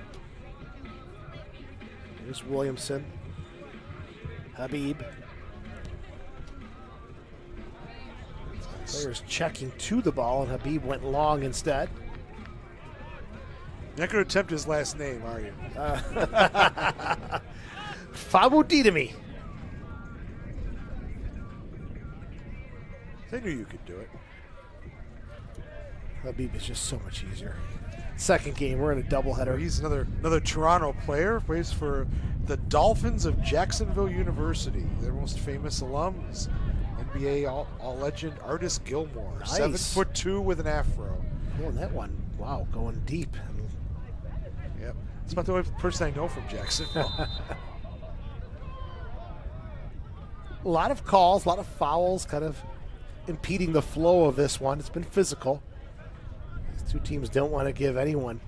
Here's Williamson. Habib. Players checking to the ball, and Habib went long instead. You're not going to attempt his last name, are you? Fabudidemi. They knew you could do it. Habib is just so much easier. Second game, we're in a doubleheader. He's another Toronto player, plays for the Dolphins of Jacksonville University. Their most famous alum is NBA All-Legend Artis Gilmore. Nice. 7'2" with an afro. Oh, that one, wow, going deep. Yep. That's about the only person I know from Jacksonville. A lot of calls, a lot of fouls, kind of impeding the flow of this one. It's been physical. These two teams don't want to give anyone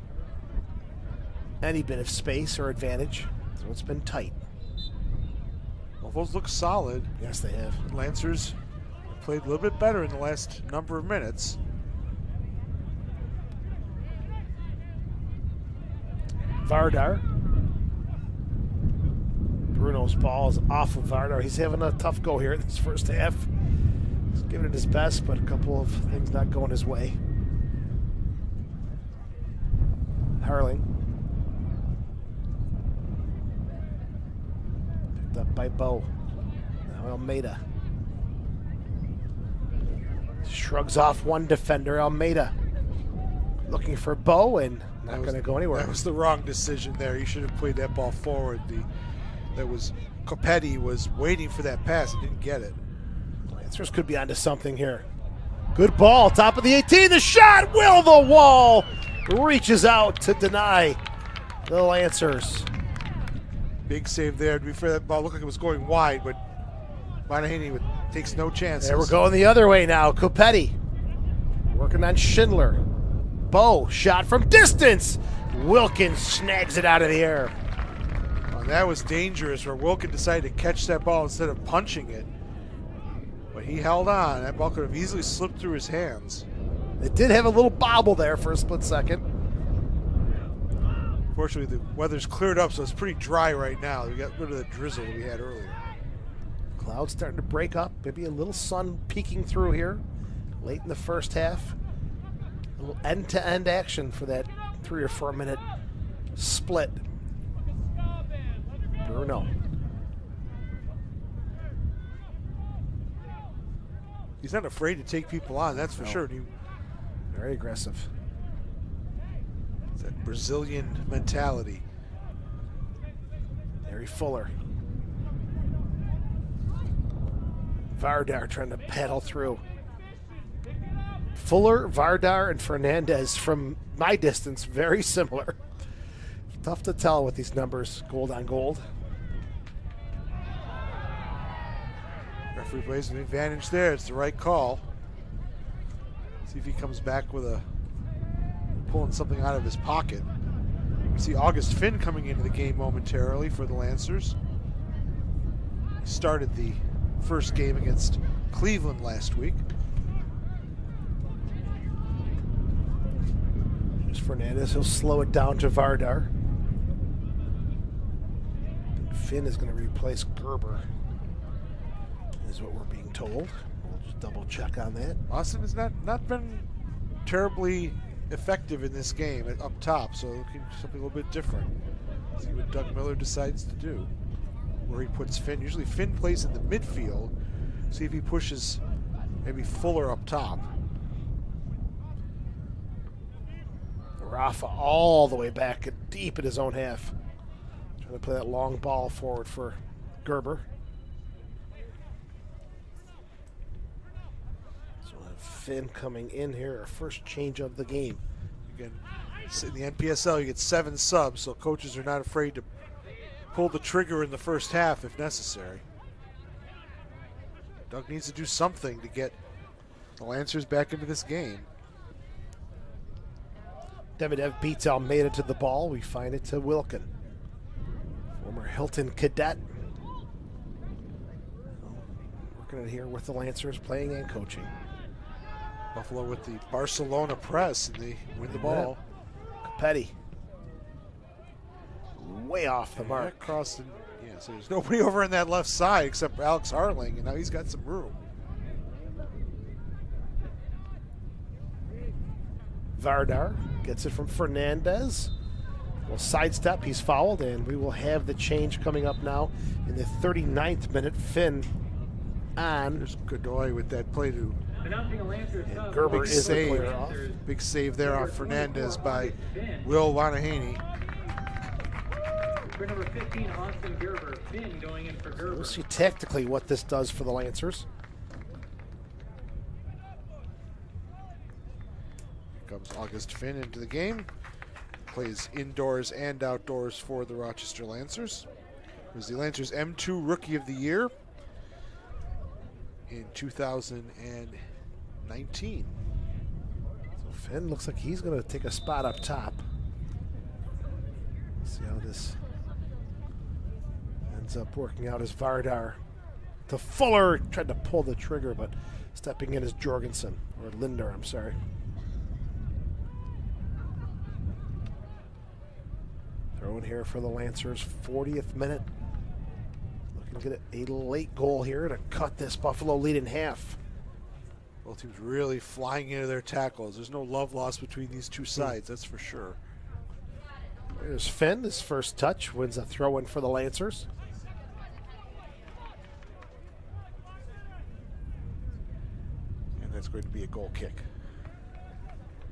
any bit of space or advantage, so it's been tight. Buffaloes look solid. Yes, they have. Lancers played a little bit better in the last number of minutes. Vardar. Bruno's ball is off of Vardar. He's having a tough go here in this first half. He's giving it his best, but a couple of things not going his way. Harling. Picked up by Bo. Now Almeida. Shrugs off one defender, Almeida. Looking for Bo and not going to go anywhere. That was the wrong decision there. He should have played that ball forward. Copetti was waiting for that pass and didn't get it. Lancers could be onto something here. Good ball, top of the 18. The shot, will the wall reaches out to deny the Lancers. Big save there. To be fair, that ball looked like it was going wide, but Monahaney takes no chances. There we're going the other way now. Copetti working on Schindler. Bo, shot from distance. Wilkins snags it out of the air. Well, that was dangerous where Wilkins decided to catch that ball instead of punching it. But he held on. That ball could have easily slipped through his hands. It did have a little bobble there for a split second. Fortunately, the weather's cleared up, so it's pretty dry right now. We got rid of the drizzle that we had earlier. Clouds starting to break up. Maybe a little sun peeking through here late in the first half. A little end-to-end action for that 3 or 4 minute split. Bruno. He's not afraid to take people on, that's for sure. Very aggressive. It's that Brazilian mentality. Harry Fuller. Vardar trying to paddle through. Fuller, Vardar, and Fernandez from my distance, very similar. Tough to tell with these numbers, gold on gold. Referee plays an advantage there. It's the right call. See if he comes back with pulling something out of his pocket. We see August Finn coming into the game momentarily for the Lancers. He started the first game against Cleveland last week. Here's Fernandez. He'll slow it down to Vardar. Finn is going to replace Gerber, is what we're being told. We'll just double check on that. Austin has not been terribly effective in this game up top, so looking for something a little bit different. See what Doug Miller decides to do. Where he puts Finn. Usually Finn plays in the midfield. See if he pushes maybe Fuller up top. Rafa all the way back deep in his own half. Trying to play that long ball forward for Gerber. So we'll have Finn coming in here, our first change of the game. Again, in the NPSL you get 7 subs, so coaches are not afraid to pull the trigger in the first half if necessary. Doug needs to do something to get the Lancers back into this game. Davidev beats Almeida to the ball. We find it to Wilkin. Former Hilton cadet. Working it here with the Lancers, playing and coaching. Buffalo with the Barcelona press, and they win the ball. Copetti. Way off the mark. Crossed, yeah, so there's nobody over on that left side except Alex Harling, and now he's got some room. Vardar gets it from Fernandez. Will sidestep, he's fouled, and we will have the change coming up now in the 39th minute. Finn on. There's Godoy with that play to. And Gerber is a clear off. Big save there off Fernandez by Will Monahaney. For number 15, Austin Gerber. Finn going in for Gerber. We'll see tactically what this does for the Lancers. Here comes August Finn into the game. Plays indoors and outdoors for the Rochester Lancers. Was the Lancers M2 Rookie of the Year in 2019. So Finn looks like he's going to take a spot up top. See how this ends up working out as Vardar to Fuller. Tried to pull the trigger, but stepping in is Jorgensen, or Linder, I'm sorry. Throw in here for the Lancers, 40th minute. Looking to get a late goal here to cut this Buffalo lead in half. Both teams really flying into their tackles. There's no love lost between these two sides, that's for sure. There's Finn, his first touch, wins a throw-in for the Lancers. it's going to be a goal kick.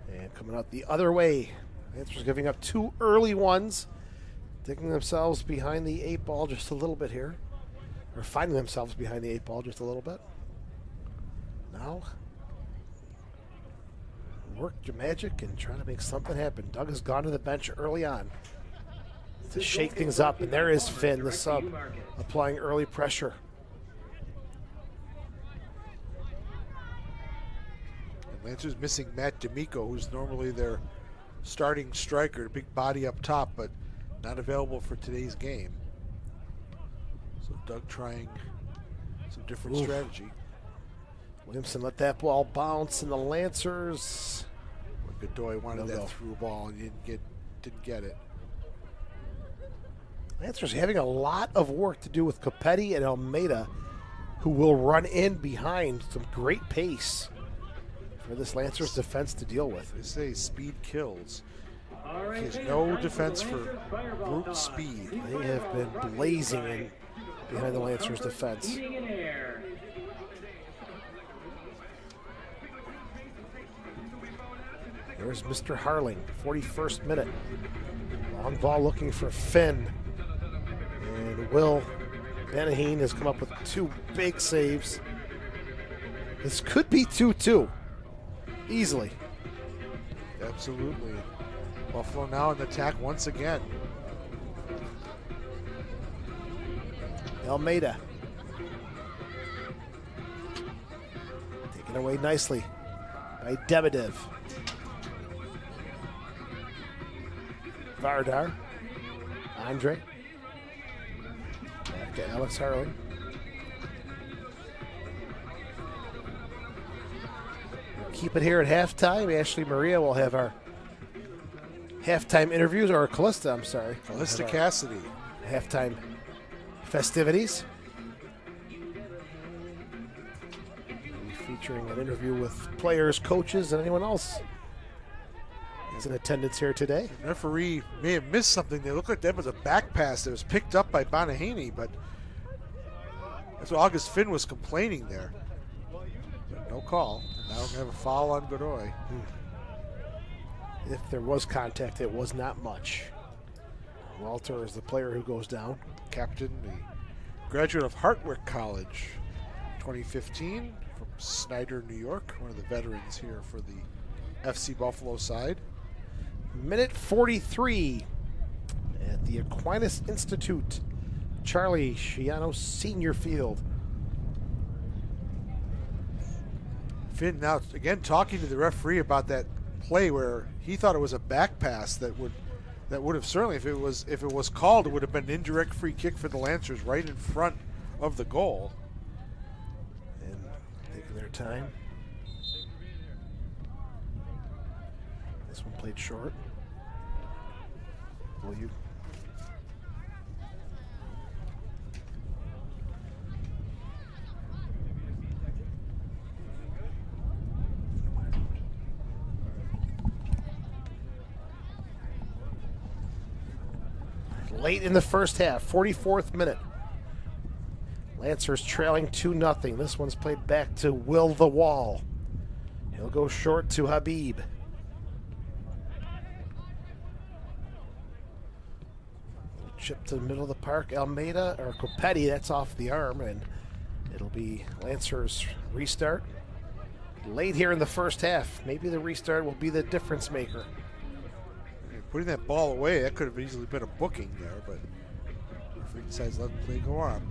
And coming out the other way, Lancers giving up 2 early ones, digging themselves behind the 8 ball just a little bit here, or finding themselves behind the 8 ball just a little bit. Now, work your magic and try to make something happen. Doug has gone to the bench early on to shake things up, and there is Finn, the sub, applying early pressure. Lancers missing Matt D'Amico, who's normally their starting striker, big body up top, but not available for today's game. So Doug trying some different strategy. Williamson let that ball bounce, and the Lancers. Godoy wanted that through ball and didn't get it. Lancers having a lot of work to do with Copetti and Almeida, who will run in behind some great pace for this Lancers defense to deal with. They say speed kills. There's no defense for brute speed. They have been blazing in behind the Lancers defense. There's Mr. Harling, 41st minute. Long ball looking for Finn. And Will Benahine has come up with 2 big saves. This could be 2-2. Easily. Absolutely. Buffalo now in attack once again. Almeida. Taken away nicely by Debedev. Vardar. Andre. Back to Alex Harling. We'll keep it here at halftime. Ashley Maria will have our halftime interviews, or Callista, I'm sorry. Callista Cassidy. Halftime festivities. We'll be featuring an interview with players, coaches, and anyone else is in attendance here today. The referee may have missed something. They looked like that was a back pass that was picked up by Bonahini, but that's what August Finn was complaining there. But no call. And now we're going to have a foul on Godoy. If there was contact, it was not much. Walter is the player who goes down. Captain, the graduate of Hartwick College, 2015, from Snyder, New York, one of the veterans here for the FC Buffalo side. Minute 43 at the Aquinas Institute, Charlie Schiano Senior Field. Finn now again talking to the referee about that play where he thought it was a back pass that would have certainly, if it was called, it would have been an indirect free kick for the Lancers right in front of the goal. And taking their time. This one played short. Will you? Late in the first half, 44th minute. Lancers trailing 2-0. This one's played back to Will the Wall. He'll go short to Habib. Chip to the middle of the park. Almeida, or Copetti, that's off the arm, and it'll be Lancers restart. Late here in the first half. Maybe the restart will be the difference maker. Putting that ball away, that could have easily been a booking there, but referee decides to let the play go on.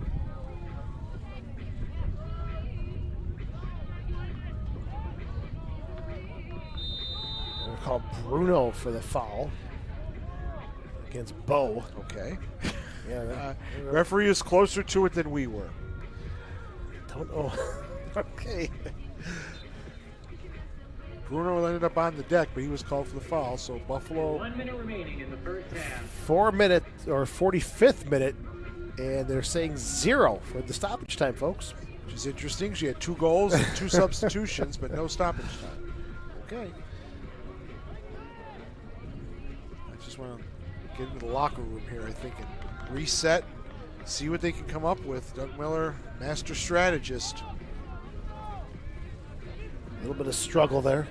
We'll call Bruno for the foul against Bo. Okay. Yeah. Referee is closer to it than we were. Don't know. Okay. Bruno ended up on the deck, but he was called for the foul, so Buffalo. 1 minute remaining in the first half. 4 minute or 45th minute, and they're saying 0 for the stoppage time, folks. Which is interesting. She had 2 goals and 2 substitutions, but no stoppage time. Okay. I just want to get into the locker room here, I think, and reset, see what they can come up with. Doug Miller, master strategist. little bit of struggle there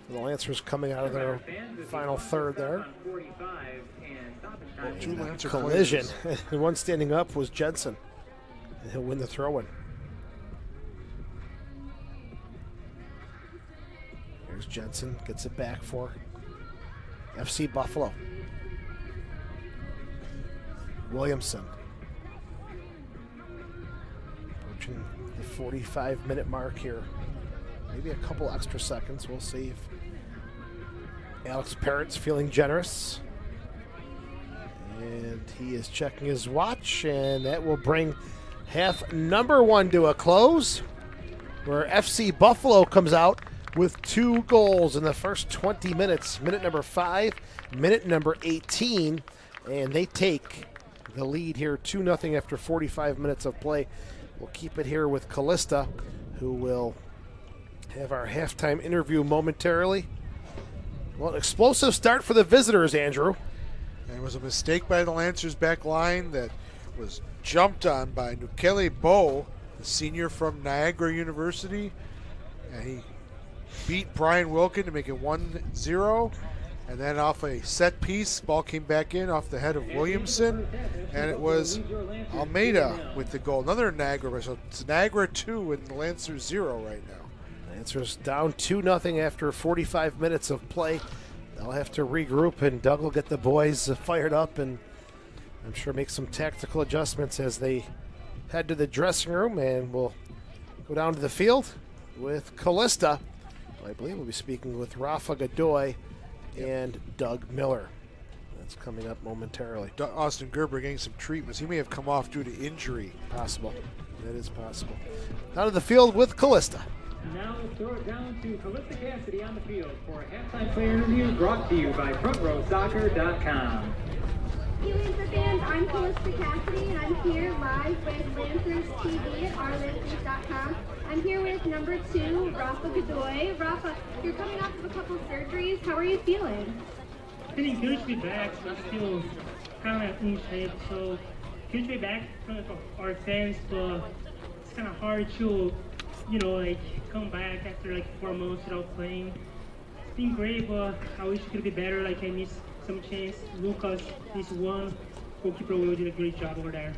for the Lancers coming out of their final third there. Two Lancer Collision. players. The one standing up was Jensen. He'll win the throw-in. Here's Jensen. Gets it back for FC Buffalo. Williamson. Approaching the 45-minute mark here. Maybe a couple extra seconds. We'll see if Alex Parrott's feeling generous. And he is checking his watch, and that will bring half number one to a close, where FC Buffalo comes out with 2 goals in the first 20 minutes. Minute number 5, minute number 18, and they take the lead here 2-0 after 45 minutes of play. We'll keep it here with Callista, who will have our halftime interview momentarily. Well, explosive start for the visitors, Andrew. And it was a mistake by the Lancers back line that was jumped on by Nukele Bo, the senior from Niagara University. And he beat Brian Wilkin to make it 1-0. And then off a set piece, ball came back in off the head of Williamson. And it was Almeida with the goal. Another Niagara. So it's Niagara 2 and the Lancers 0 right now. Lancers down 2-0 after 45 minutes of play. They'll have to regroup, and Doug will get the boys fired up, and I'm sure make some tactical adjustments as they head to the dressing room, and we'll go down to the field with Callista. I believe we'll be speaking with Rafa Godoy and Doug Miller. That's coming up momentarily. Austin Gerber getting some treatments. He may have come off due to injury. Possible. That is possible. Down to the field with Callista. Now we'll throw it down to Callista Cassidy on the field for a halftime player interview brought to you by FrontRowSoccer.com. Hey Lancer fans, I'm Callista Cassidy and I'm here live with Lancers TV at ourlancers.com. I'm here with number 2, Rafa Godoy. Rafa, you're coming off of a couple surgeries. How are you feeling? Feeling good to be back, but still kind of in shape. So good to be back in front of our fans, but it's kind of hard to, come back after 4 months without playing. It's been great, but I wish it could be better. I missed some chance. Lucas, this one goalkeeper, Will did a great job over there.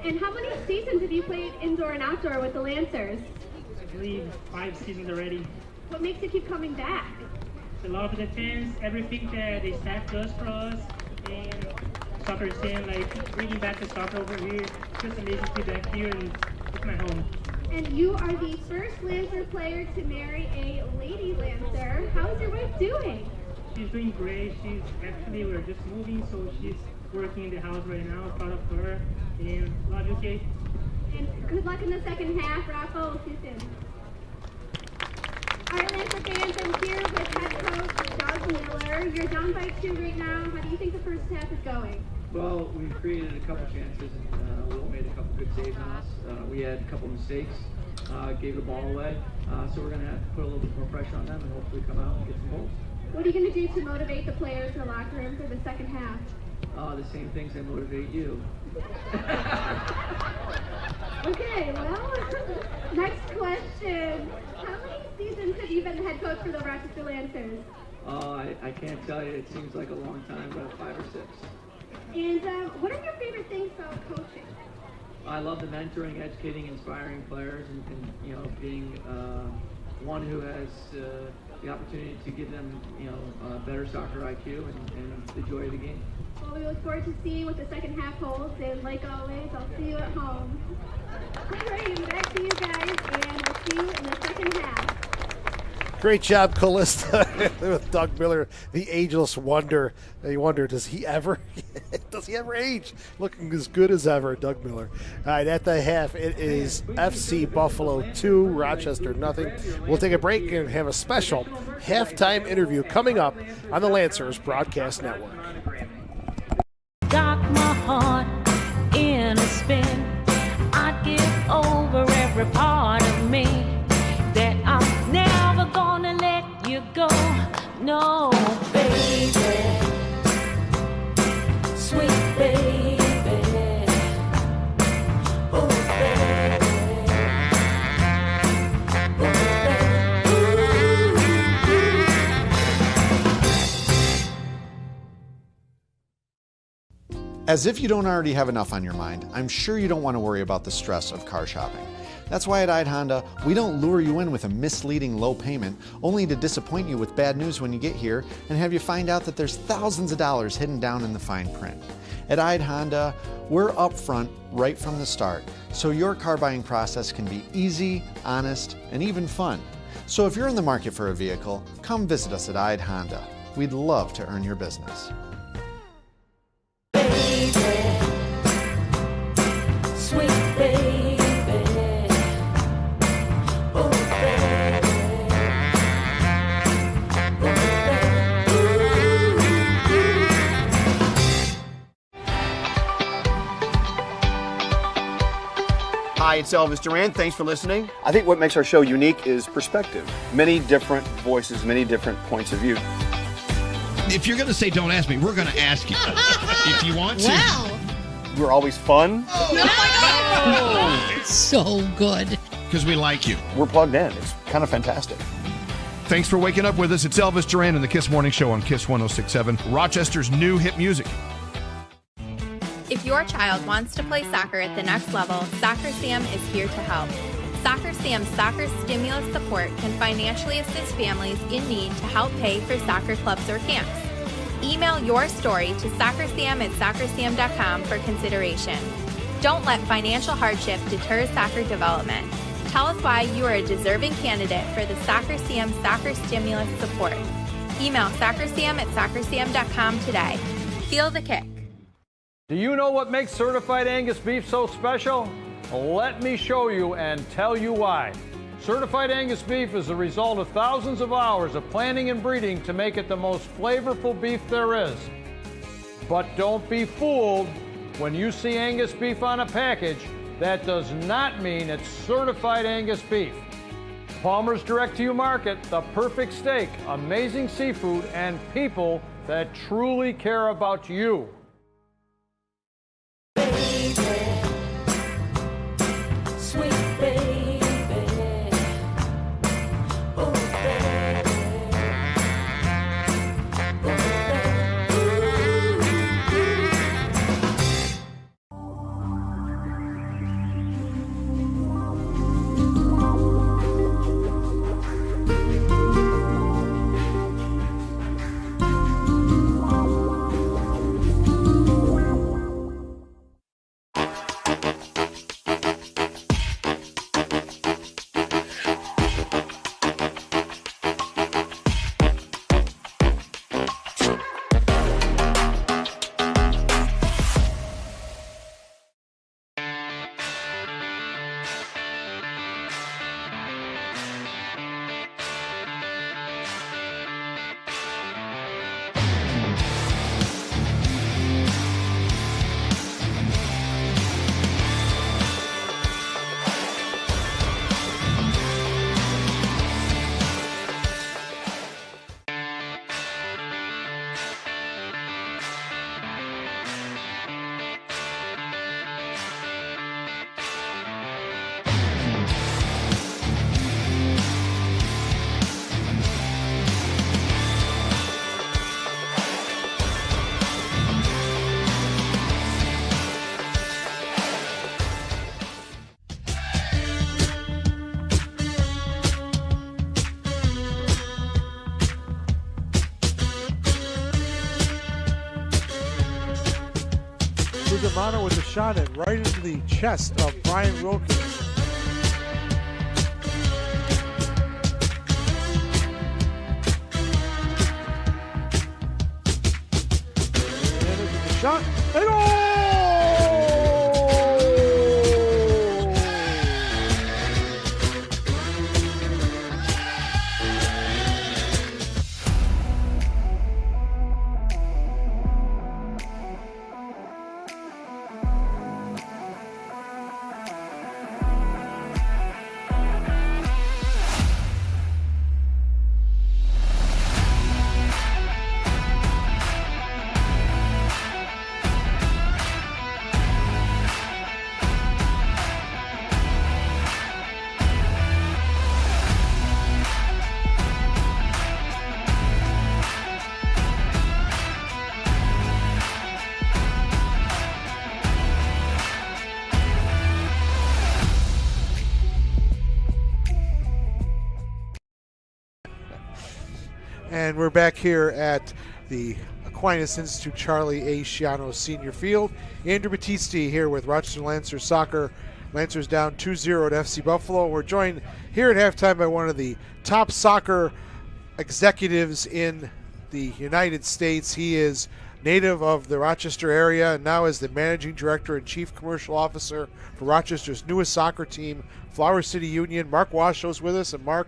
And how many seasons have you played indoor and outdoor with the Lancers? I believe 5 seasons already. What makes you keep coming back? The love of the fans, everything that the staff does for us, and soccer stand, bringing back the soccer over here. It's just amazing to be back here, and it's my home. And you are the first Lancer player to marry a lady Lancer. How is your wife doing? She's doing great. We're just moving, so she's working in the house right now. Proud of her, and love you, Kate. And good luck in the second half, Rafa. We'll see you soon. All right, Lancer fans, I'm here with head coach Doug Miller. You're down by 2 right now. How do you think the first half is going? Well, we've created a couple chances, and Will made a couple good saves on us. We had a couple mistakes, gave the ball away, so we're going to have to put a little bit more pressure on them and hopefully come out and get some goals. What are you going to do to motivate the players in the locker room for the second half? The same things that motivate you. Okay, well, next question. How many seasons have you been the head coach for the Rochester Lancers? I can't tell you. It seems like a long time, but 5 or 6. And what are your favorite things about coaching? I love the mentoring, educating, inspiring players, and being one who has the opportunity to give them, better soccer IQ and the joy of the game. Well, we look forward to seeing what the second half holds, and like always, I'll see you at home. All right, and back to you guys, and we'll see you in the second half. Great job, Callista, with Doug Miller, the ageless wonder. You wonder, does he ever age? Looking as good as ever, Doug Miller. All right, at the half, it is FC Buffalo 2, Rochester nothing. We'll take a break and have a special halftime interview coming up on the Lancers Broadcast Network. Got my heart in a spin. I'd give over every part of me that I'm never gonna let you go. No, baby, sweet baby, oh baby. As if you don't already have enough on your mind, I'm sure you don't want to worry about the stress of car shopping. That's why at Ide Honda, we don't lure you in with a misleading low payment, only to disappoint you with bad news when you get here and have you find out that there's thousands of dollars hidden down in the fine print. At Ide Honda, we're upfront right from the start, so your car buying process can be easy, honest, and even fun. So if you're in the market for a vehicle, come visit us at Ide Honda. We'd love to earn your business. Sweet baby, oh baby, Hi, it's Elvis Duran. Thanks for listening. I think what makes our show unique is perspective. Many different voices, many different points of view. If you're going to say don't ask me, we're going to ask you. If you want to. Wow. We're always fun. Oh, so good. Because we like you. We're plugged in. It's kind of fantastic. Thanks for waking up with us. It's Elvis Duran and the Kiss Morning Show on Kiss 106.7, Rochester's new hit music. If your child wants to play soccer at the next level, Soccer Sam is here to help. Soccer Sam's soccer stimulus support can financially assist families in need to help pay for soccer clubs or camps. Email your story to soccersam@soccersam.com for consideration. Don't let financial hardship deter soccer development. Tell us why you are a deserving candidate for the Soccer Sam soccer stimulus support. Email soccersam@soccersam.com today. Feel the kick. Do you know what makes certified Angus beef so special? Let me show you and tell you why. Certified Angus beef is the result of thousands of hours of planning and breeding to make it the most flavorful beef there is. But don't be fooled. When you see Angus beef on a package, that does not mean it's certified Angus beef. Palmer's Direct-to-You Market, the perfect steak, amazing seafood, and people that truly care about you. sweet baby, oh baby, Romano with a shot at right into the chest of Brian Wilkins. And there's the shot. And oh! And we're back here at the Aquinas Institute Charlie A. Schiano Senior Field. Andrew Battisti here with Rochester Lancers Soccer. Lancers down 2-0 at FC Buffalo. We're joined here at halftime by one of the top soccer executives in the United States. He is native of the Rochester area and now is the managing director and chief commercial officer for Rochester's newest soccer team, Flower City Union. Mark Washow's with us. And Mark,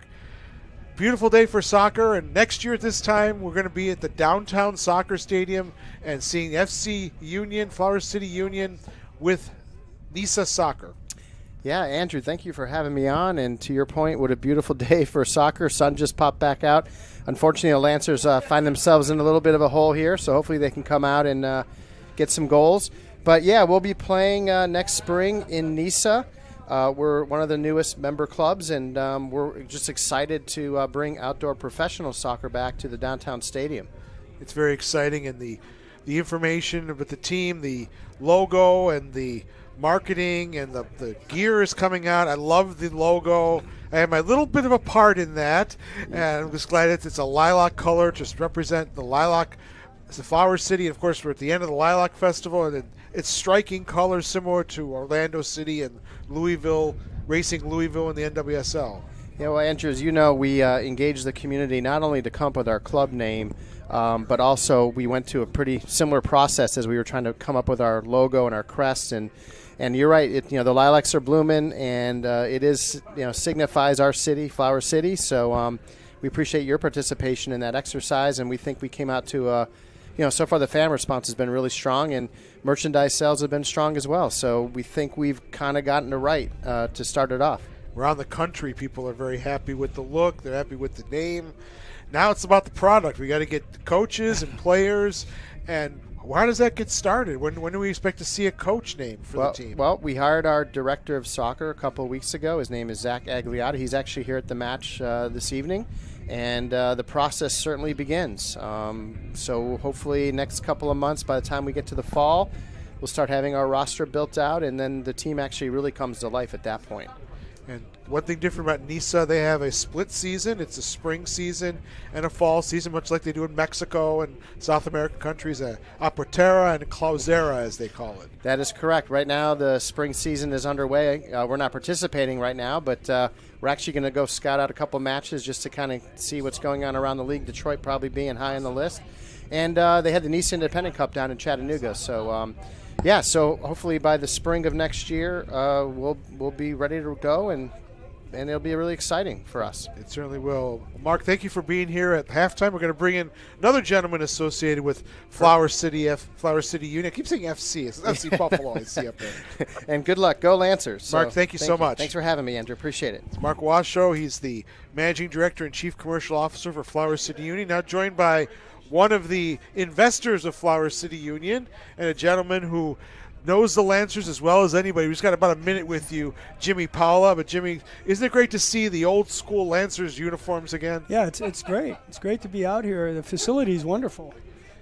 beautiful day for soccer, and next year at this time we're going to be at the downtown soccer stadium and seeing FC Union, Flower City Union with NISA Soccer. Yeah, Andrew, thank you for having me on, and to your point, what a beautiful day for soccer. Sun just popped back out. Unfortunately, the Lancers find themselves in a little bit of a hole here, so hopefully they can come out and get some goals. But yeah, we'll be playing next spring in NISA. We're one of the newest member clubs, and we're just excited to bring outdoor professional soccer back to the downtown stadium. It's very exciting, and the information about the team, the logo, and the marketing, and the gear is coming out. I love the logo. I have my little bit of a part in that, and I'm just glad it's a lilac color to represent the lilac. It's the Flower City, and of course we're at the end of the Lilac Festival, and it's striking colors similar to Orlando City and Louisville, Racing Louisville in the NWSL. Yeah, well, Andrew, as you know, we engaged the community not only to come up with our club name, but also we went to a pretty similar process as we were trying to come up with our logo and our crest. And you're right, the lilacs are blooming, and it is, signifies our city, Flower City. So we appreciate your participation in that exercise, and we think we came out to so far the fan response has been really strong, and merchandise sales have been strong as well. So we think we've kind of gotten it right to start it off. Around the country, people are very happy with the look. They're happy with the name. Now it's about the product. We got to get the coaches and players. And how does that get started? When do we expect to see a coach name for the team? Well, we hired our director of soccer a couple of weeks ago. His name is Zach Agliotti. He's actually here at the match this evening. And the process certainly begins. So hopefully next couple of months, by the time we get to the fall, we'll start having our roster built out, and then the team actually really comes to life at that point. And one thing different about NISA, they have a split season. It's a spring season and a fall season, much like they do in Mexico and South American countries, Apertura and Clausura, as they call it. That is correct. Right now, the spring season is underway. We're not participating right now, but we're actually going to go scout out a couple matches just to kind of see what's going on around the league. Detroit probably being high on the list. And they had the NISA Independent Cup down in Chattanooga. So, so hopefully by the spring of next year, we'll be ready to go, and it'll be really exciting for us. It certainly will. Mark, thank you for being here at halftime. We're going to bring in another gentleman associated with Flower City Union. I keep saying FC. It's FC Buffalo I see up there. And good luck. Go Lancers. Mark, thank you so much. Thanks for having me, Andrew. Appreciate it. It's Mark Washoe. He's the Managing Director and Chief Commercial Officer for Flower City Union, now joined by one of the investors of Flower City Union and a gentleman who knows the Lancers as well as anybody. We've just got about a minute with you, Jimmy Paula. But Jimmy, isn't it great to see the old school Lancers uniforms again? Yeah, it's great. It's great to be out here. The facility is wonderful.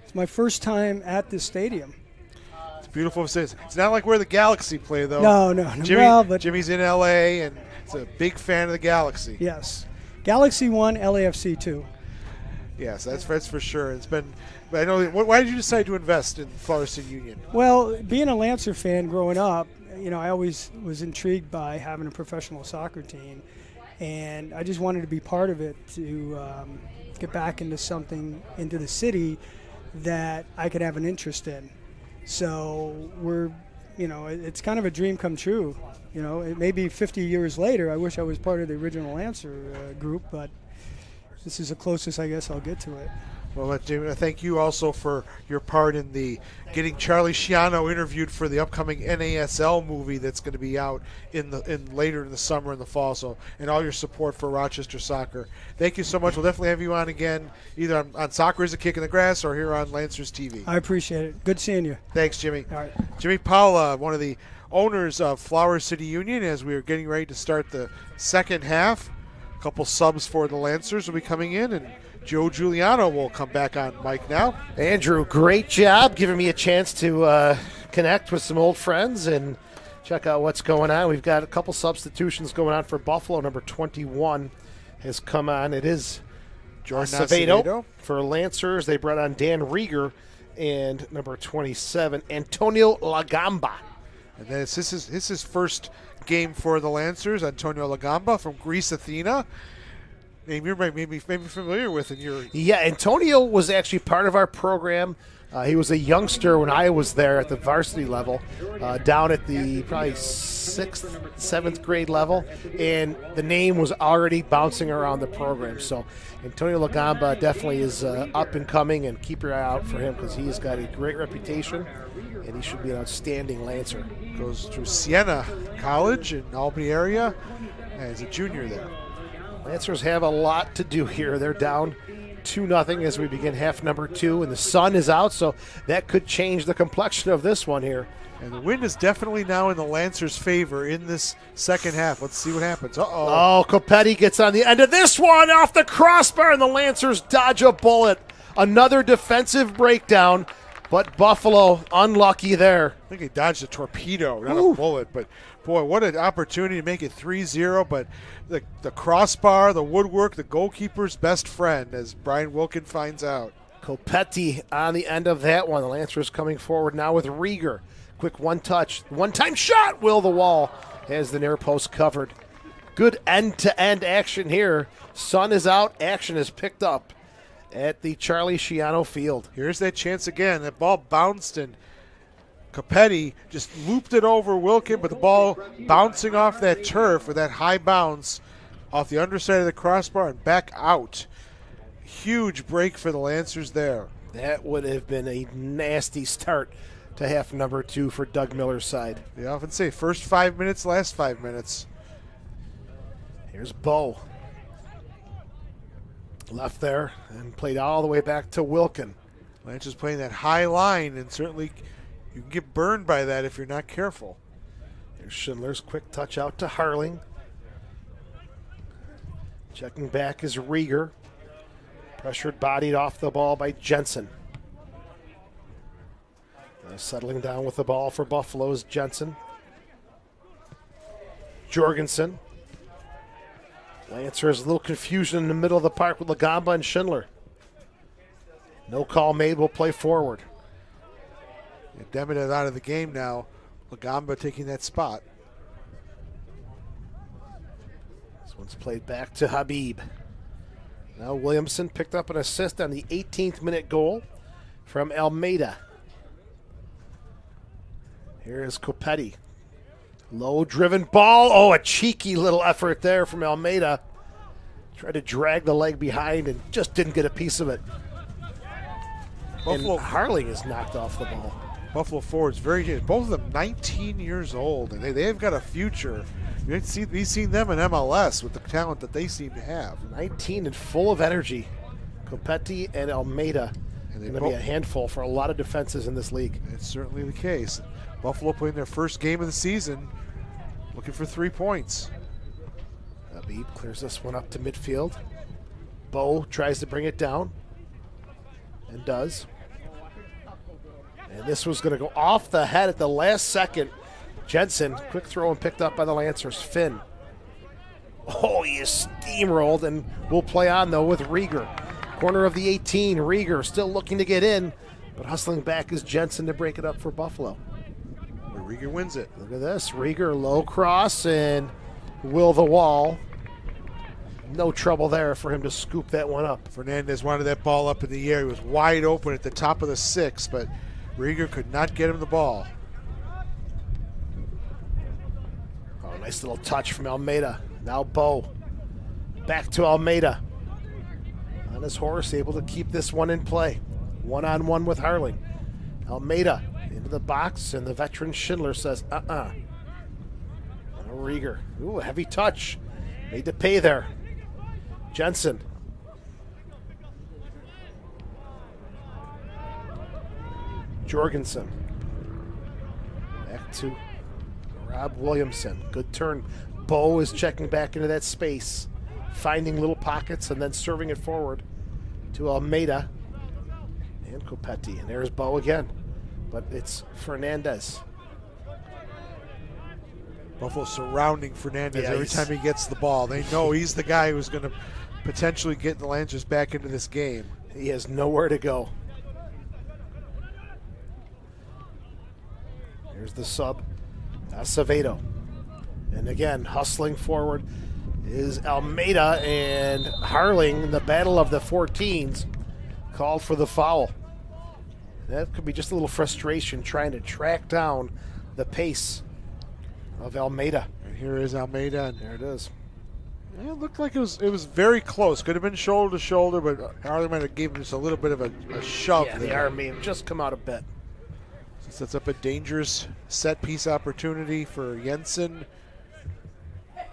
It's my first time at this stadium. It's beautiful. It's not like where the Galaxy play, though. No. But Jimmy's in L.A., and he's a big fan of the Galaxy. Yes. Galaxy 1, LAFC 2. Yes, that's for sure. It's been. But I know. Why did you decide to invest in Flower City Union? Well, being a Lancer fan growing up, I always was intrigued by having a professional soccer team, and I just wanted to be part of it to get back into the city that I could have an interest in. So it's kind of a dream come true. It may be 50 years later. I wish I was part of the original Lancer group, but this is the closest I guess I'll get to it. Well, Jimmy, thank you also for your part in the getting Charlie Schiano interviewed for the upcoming NASL movie that's going to be out in later in the summer and the fall. So, and all your support for Rochester soccer. Thank you so much. We'll definitely have you on again, either on Soccer is a Kick in the Grass or here on Lancers TV. I appreciate it. Good seeing you. Thanks, Jimmy. All right. Jimmy Paula, one of the owners of Flower City Union, as we are getting ready to start the second half. A couple subs for the Lancers will be coming in, and Joe Giuliano will come back on mic now. Andrew, great job giving me a chance to connect with some old friends and check out what's going on. We've got a couple substitutions going on for Buffalo. Number 21 has come on. It is Jordan Acevedo. For Lancers, they brought on Dan Rieger and number 27, Antonio Lagamba. And then this is his first game for the Lancers. Antonio Lagamba from Greece, Athena. Name you may be familiar with in your. Yeah, Antonio was actually part of our program. He was a youngster when I was there at the varsity level, down at the probably 6th, 7th grade level, and the name was already bouncing around the program. So Antonio Lagamba definitely is up and coming, and keep your eye out for him because he's got a great reputation, and he should be an outstanding Lancer. Goes to Siena College in Albany area, and he's a junior there. Lancers have a lot to do here. They're down 2-0 as we begin half number 2, and the sun is out, so that could change the complexion of this one here. And the wind is definitely now in the Lancers' favor in this second half. Let's see what happens. Oh, Copetti gets on the end of this one off the crossbar, and the Lancers dodge a bullet. Another defensive breakdown, but Buffalo unlucky there. I think he dodged a torpedo, not a bullet, but boy, what an opportunity to make it 3-0, but the crossbar, the woodwork, the goalkeeper's best friend, as Brian Wilkin finds out. Copetti on the end of that one. The Lancers coming forward now with Rieger. Quick one-touch, one-time shot, Will the wall has the near post covered. Good end-to-end action here. Sun is out, action is picked up at the Charlie Schiano Field. Here's that chance again. That ball bounced, and Copetti just looped it over Wilkin, but the ball bouncing off that turf with that high bounce off the underside of the crossbar and back out. Huge break for the Lancers there. That would have been a nasty start to half number 2 for Doug Miller's side. They often say first 5 minutes, last 5 minutes. Here's Bo. Left there and played all the way back to Wilkin. Lancers playing that high line, and certainly you can get burned by that if you're not careful. Here's Schindler's quick touch out to Harling. Checking back is Rieger. Pressured, bodied off the ball by Jensen. Settling down with the ball for Buffalo is Jensen. Jorgensen. Lancers, a little confusion in the middle of the park with Lagamba and Schindler. No call made, will play forward. Demet is out of the game now. Lagamba taking that spot. This one's played back to Habib. Now Williamson picked up an assist on the 18th minute goal from Almeida. Here is Copetti. Low driven ball. Oh, a cheeky little effort there from Almeida. Tried to drag the leg behind and just didn't get a piece of it. Buffalo, and Harling is knocked off the ball. Buffalo forwards, very good. Both of them 19 years old, and they've got a future. We've seen them in MLS with the talent that they seem to have. 19 and full of energy. Copetti and Almeida. And they're going to be a handful for a lot of defenses in this league. It's certainly the case. Buffalo playing their first game of the season, looking for 3 points. Habib clears this one up to midfield. Bo tries to bring it down, and does. And this was going to go off the head at the last second. Jensen, quick throw and picked up by the Lancers. Finn. Oh, he is steamrolled, and will play on, though, with Rieger. Corner of the 18, Rieger still looking to get in, but hustling back is Jensen to break it up for Buffalo. Rieger wins it. Look at this. Rieger, low cross, and Will the wall. No trouble there for him to scoop that one up. Fernandez wanted that ball up in the air. He was wide open at the top of the 6, but Rieger could not get him the ball. Oh, nice little touch from Almeida. Now Bo. Back to Almeida. On his horse, able to keep this one in play. One-on-one with Harling. Almeida into the box, and the veteran Schindler says, Rieger. Ooh, a heavy touch. Made to pay there. Jensen. Jorgensen. Back to Rob Williamson. Good turn. Bo is checking back into that space, finding little pockets and then serving it forward to Almeida and Copetti. And there's Bo again, but it's Fernandez. Buffalo surrounding Fernandez every time he gets the ball. They know he's the guy who's going to potentially get the Lancers back into this game. He has nowhere to go. Here's the sub, Acevedo. And again, hustling forward is Almeida, and Harling, the battle of the 14s, called for the foul. That could be just a little frustration trying to track down the pace of Almeida. And here is Almeida, and there it is. Yeah, it looked like it was very close. Could have been shoulder to shoulder, but Harling might have given us a little bit of a shove. Yeah, there. the arm may have just come out a bit. Sets up a dangerous set piece opportunity for Jensen.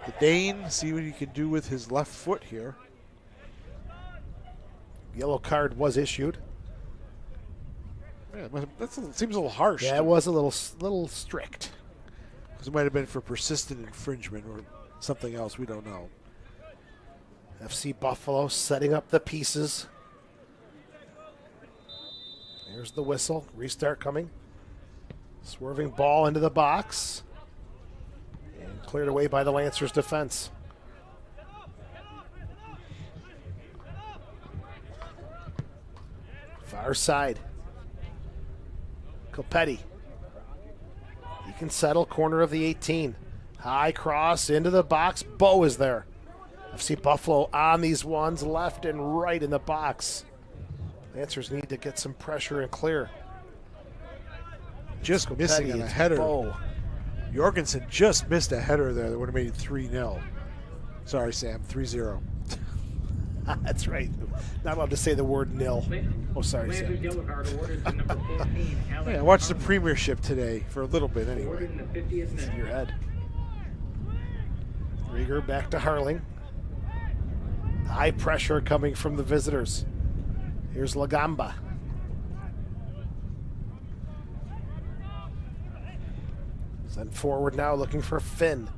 The Dane, see what he can do with his left foot here. Yellow card was issued. Yeah, that seems a little harsh. Yeah, it was a little strict. Because it might have been for persistent infringement or something else. We don't know. FC Buffalo setting up the pieces. Here's the whistle. Restart coming. Swerving ball into the box. And cleared away by the Lancers defense. Far side. Copetti. He can settle corner of the 18. High cross into the box. Bo is there. FC Buffalo on these ones, left and right in the box. Lancers need to get some pressure and clear. Just Copetti, missing on a it's header. Bo. Jorgensen just missed a header there that would have made it 3-0. Sorry, Sam, 3-0. That's right. Not allowed to say the word nil. Oh, sorry, Sam. Yeah, I watched the Premiership today for a little bit anyway. It's in your head. Rieger back to Harling. High pressure coming from the visitors. Here's Lagamba. Sent forward now looking for Finn.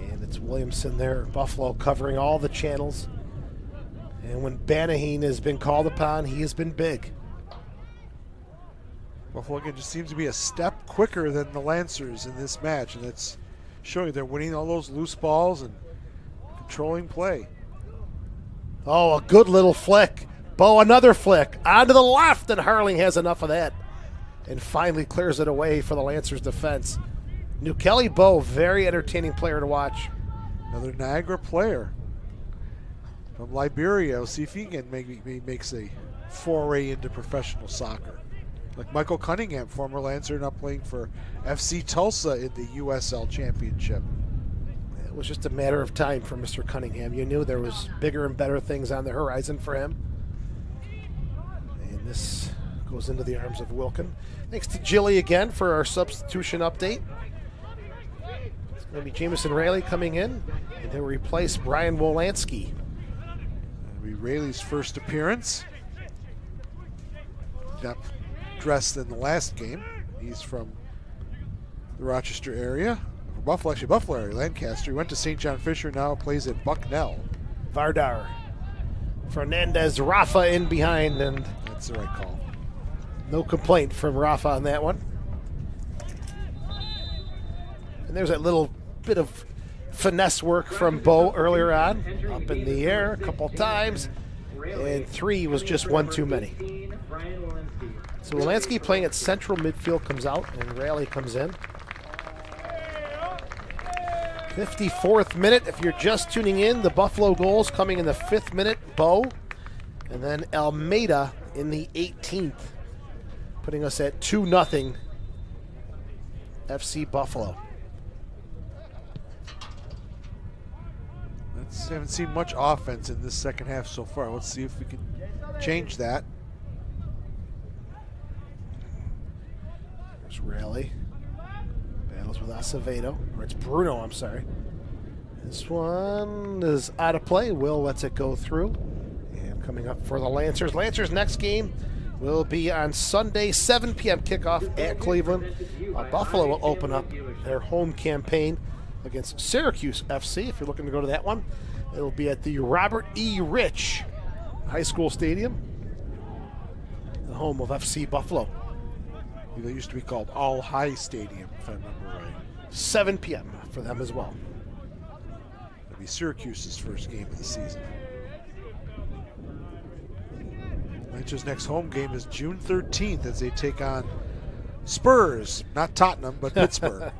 And it's Williamson there. Buffalo covering all the channels. And when Banaheen has been called upon, he has been big. Buffalo again just seems to be a step quicker than the Lancers in this match, and that's showing they're winning all those loose balls and controlling play. Oh, a good little flick. Bo, another flick. Onto the left, and Harling has enough of that. And finally clears it away for the Lancers defense. Nukeli Bo, very entertaining player to watch. Another Niagara player from Liberia. We'll see if he can maybe makes a foray into professional soccer. Like Michael Cunningham, former Lancer, now playing for FC Tulsa in the USL Championship. It was just a matter of time for Mr. Cunningham. You knew there was bigger and better things on the horizon for him. And this goes into the arms of Wilkin. Thanks to Jilly again for our substitution update. It's going to be Jamison Rayleigh coming in, and he'll replace Brian Wolanski. It'll be Rayleigh's first appearance. Got dressed in the last game. He's from the Rochester area. Buffalo area, Lancaster. He went to St. John Fisher, now plays at Bucknell. Vardar. Fernandez, Rafa in behind, and that's the right call. No complaint from Rafa on that one. And there's that little bit of finesse work from Bo earlier on. Up in the air a couple times. And 3 was just one too many. So Wolanski playing at central midfield comes out, and Rayleigh comes in. 54th minute, if you're just tuning in, the Buffalo goals coming in the 5th minute, Bo. And then Almeida in the 18th, putting us at 2-0 FC Buffalo. Haven't seen much offense in this second half so far. Let's see if we can change that. There's Rayleigh. Battles with Acevedo. Or it's Bruno, I'm sorry. This one is out of play. Will lets it go through. And coming up for the Lancers. Lancers' next game will be on Sunday, 7 p.m. kickoff at Cleveland. Buffalo will open up their home campaign against Syracuse FC. If you're looking to go to that one, it'll be at the Robert E. Rich High School Stadium, the home of FC Buffalo. They used to be called All High Stadium, if I remember right. 7 p.m. for them as well. It'll be Syracuse's first game of the season. Lancers' next home game is June 13th as they take on Spurs, not Tottenham, but Pittsburgh.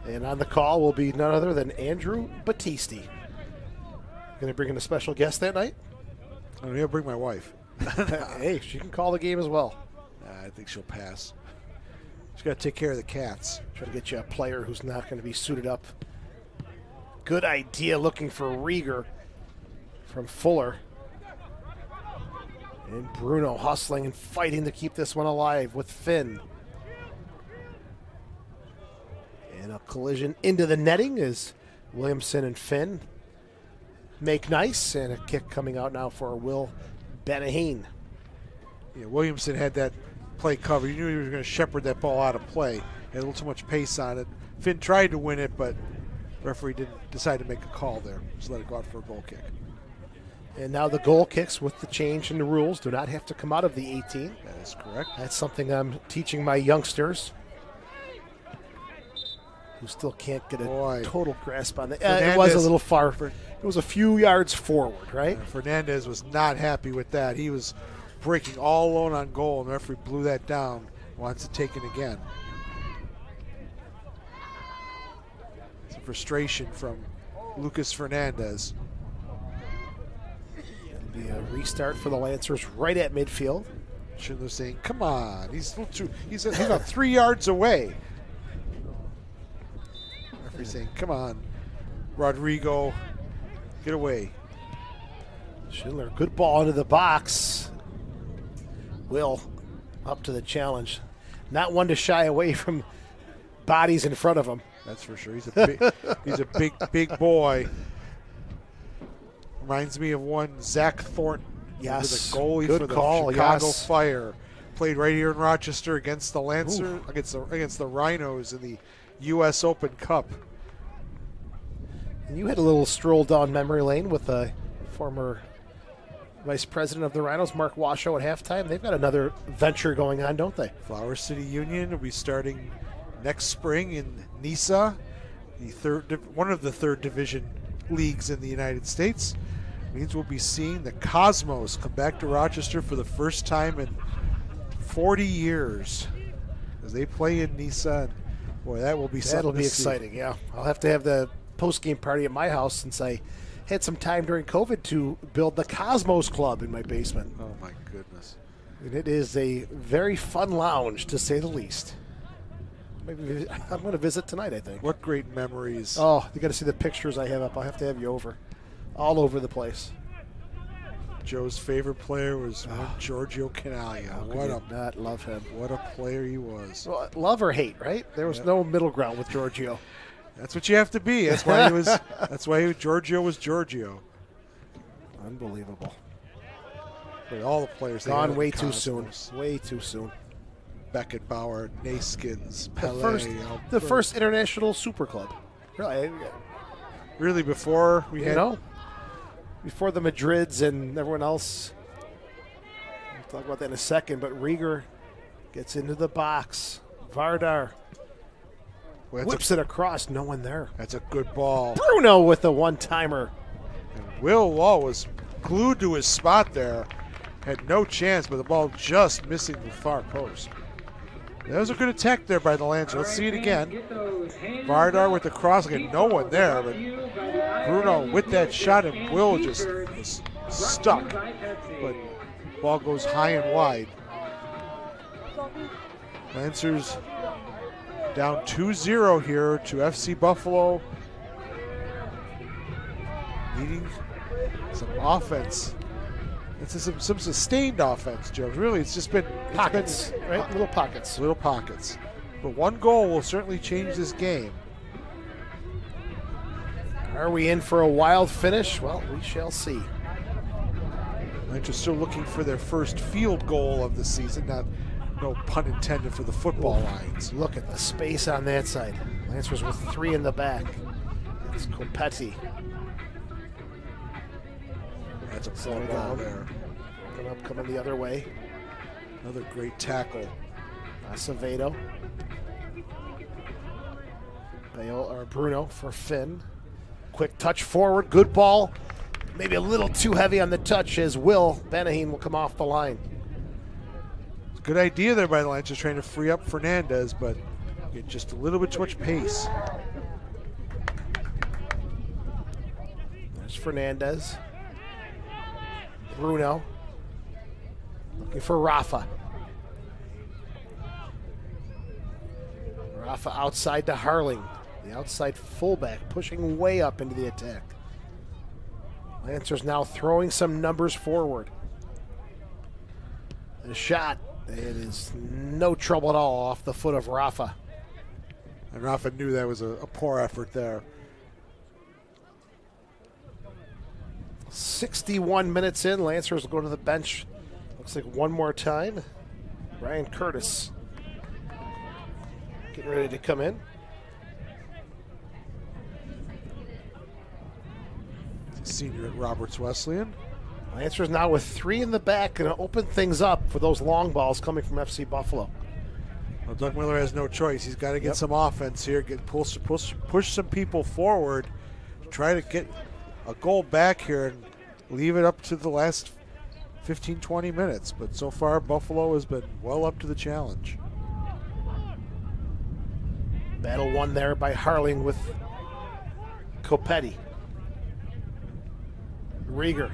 And on the call will be none other than Andrew Battisti. Going to bring in a special guest that night? I'm going to bring my wife. Hey, she can call the game as well. I think she'll pass. She's got to take care of the cats. Try to get you a player who's not going to be suited up. Good idea looking for Rieger from Fuller. And Bruno hustling and fighting to keep this one alive with Finn. And a collision into the netting as Williamson and Finn make nice. And a kick coming out now for Will Benahine. Yeah, Williamson had that play covered. You knew he was going to shepherd that ball out of play. Had a little too much pace on it. Finn tried to win it, but the referee didn't decide to make a call there. Just let it go out for a goal kick. And now the goal kicks with the change in the rules do not have to come out of the 18. That is correct. That's something I'm teaching my youngsters who still can't get a total grasp on it. It was a little far. It was a few yards forward, right? Fernandez was not happy with that. He was breaking all alone on goal, and the referee blew that down. Wants to take it again. Some frustration from Lucas Fernandez. It'll be a restart for the Lancers right at midfield. Schindler saying, "Come on, he's about 3 yards away." Referee saying, "Come on, Rodrigo, get away." Schindler, good ball into the box. Will up to the challenge. Not one to shy away from bodies in front of him. That's for sure. He's a big boy. Reminds me of one Zach Thornton. Yes, the goalie good for the call, Chicago yes. Fire. Played right here in Rochester against the Lancers, against the Rhinos in the U.S. Open Cup. And you had a little stroll down memory lane with the former Vice President of the Rhinos, Mark Washoe, at halftime. They've got another venture going on, don't they? Flower City Union will be starting next spring in Nisa, one of the third division leagues in the United States. Means we'll be seeing the Cosmos come back to Rochester for the first time in 40 years as they play in Nisa. Boy, that will be something. That'll be exciting, yeah. I'll have to have the post-game party at my house since I had some time during COVID to build the Cosmos Club in my basement. Oh, my goodness. And it is a very fun lounge, to say the least. Maybe I'm going to visit tonight, I think. What great memories. Oh, you got to see the pictures I have up. I'll have to have you over. All over the place. Joe's favorite player was Giorgio Canaglia. Not love him. What a player he was. Well, love or hate, right? There was no middle ground with Giorgio. That's what you have to be. That's why he was. That's why Giorgio was Giorgio. Unbelievable. But all the players gone way too soon. Way too soon. Beckenbauer, Naskins, Pele. The first international super club. Really, before we had. Before the Madrids and everyone else. We'll talk about that in a second, but Rieger gets into the box. Vardar whips it across, no one there. That's a good ball. Bruno with the one-timer. And Will Law was glued to his spot there. Had no chance, but the ball just missing the far post. That was a good attack there by the Lancers. Let's see it again. Vardar with the cross. Again, no one there, but Bruno with that shot, and Will just was stuck. But ball goes high and wide. Lancers down 2-0 here to FC Buffalo. Needing some offense. It's some sustained offense, Joe. Really, it's just been pockets, right? Little pockets. Little pockets. But one goal will certainly change this game. Are we in for a wild finish? Well, we shall see. Lancers still looking for their first field goal of the season. No pun intended for the football lines. Look at the space on that side. Lancers with 3 in the back. It's Copetti. That's a poor ball there. Coming the other way. Another great tackle. Acevedo. Bruno for Finn. Quick touch forward. Good ball. maybe a little too heavy on the touch as Will Benaheen will come off the line. Good idea there by the Lancers trying to free up Fernandez, but get just a little bit too much pace. There's Fernandez. Bruno. Looking for Rafa. Rafa outside to Harling. The outside fullback pushing way up into the attack. Lancers now throwing some numbers forward. The shot, it is no trouble at all off the foot of Rafa. And Rafa knew that was a poor effort there. 61 minutes in, Lancers will go to the bench. Looks like one more time. Ryan Curtis getting ready to come in. Senior at Roberts Wesleyan. Lancers now with 3 in the back, going to open things up for those long balls coming from FC Buffalo. Well, Doug Miller has no choice. He's got to get some offense here, push some people forward, try to get a goal back here and leave it up to the last 15, 20 minutes. But so far, Buffalo has been well up to the challenge. Battle won there by Harling with Copetti. Rieger.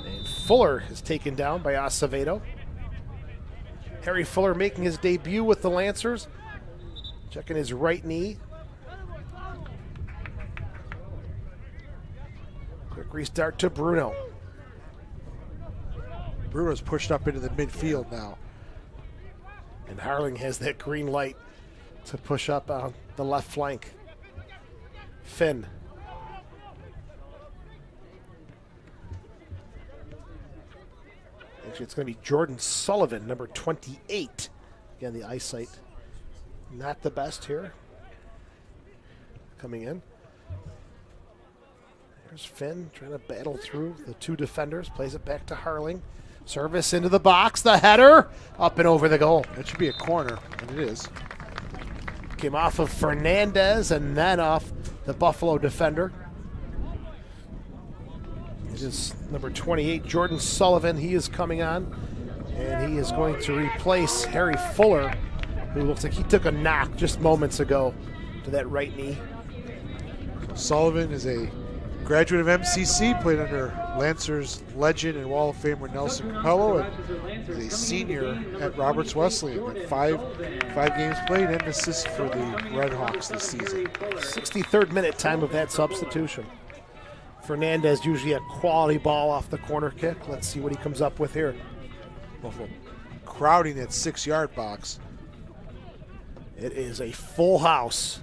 And Fuller is taken down by Acevedo. Harry Fuller making his debut with the Lancers. Checking his right knee. Quick restart to Bruno. Bruno's pushed up into the midfield now. And Harling has that green light to push up on the left flank. Finn. Actually, it's going to be Jordan Sullivan, number 28. Again, the eyesight not the best here. Coming in. There's Finn trying to battle through the 2 defenders. Plays it back to Harling. Service into the box. The header. Up and over the goal. That should be a corner, and it is. Came off of Fernandez and then off the Buffalo defender. It is number 28, Jordan Sullivan. He is coming on, and he is going to replace Harry Fuller, who looks like he took a knock just moments ago to that right knee. Sullivan is a graduate of MCC, played under Lancers legend and Wall of Famer Nelson Capello, and is a senior at Roberts Wesleyan. With five games played and assists for the Red Hawks this season. 63rd minute time of that substitution. Fernandez usually a quality ball off the corner kick. Let's see what he comes up with here. Buffalo crowding that 6-yard box. It is a full house.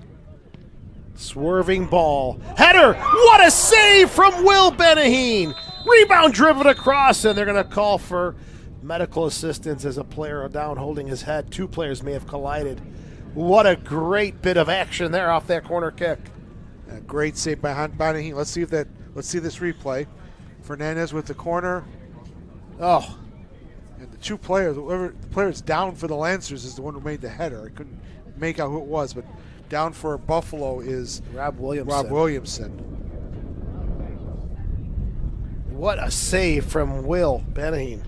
Swerving ball. Header! What a save from Will Benaheen! Rebound driven across, and they're going to call for medical assistance as a player down holding his head. 2 players may have collided. What a great bit of action there off that corner kick. A great save by Benaheen. Let's see this replay. Fernandez with the corner. Oh. And the 2 players, whoever the player that's down for the Lancers is the one who made the header. I couldn't make out who it was, but down for Buffalo is Rob Williamson. What a save from Will Benaheen.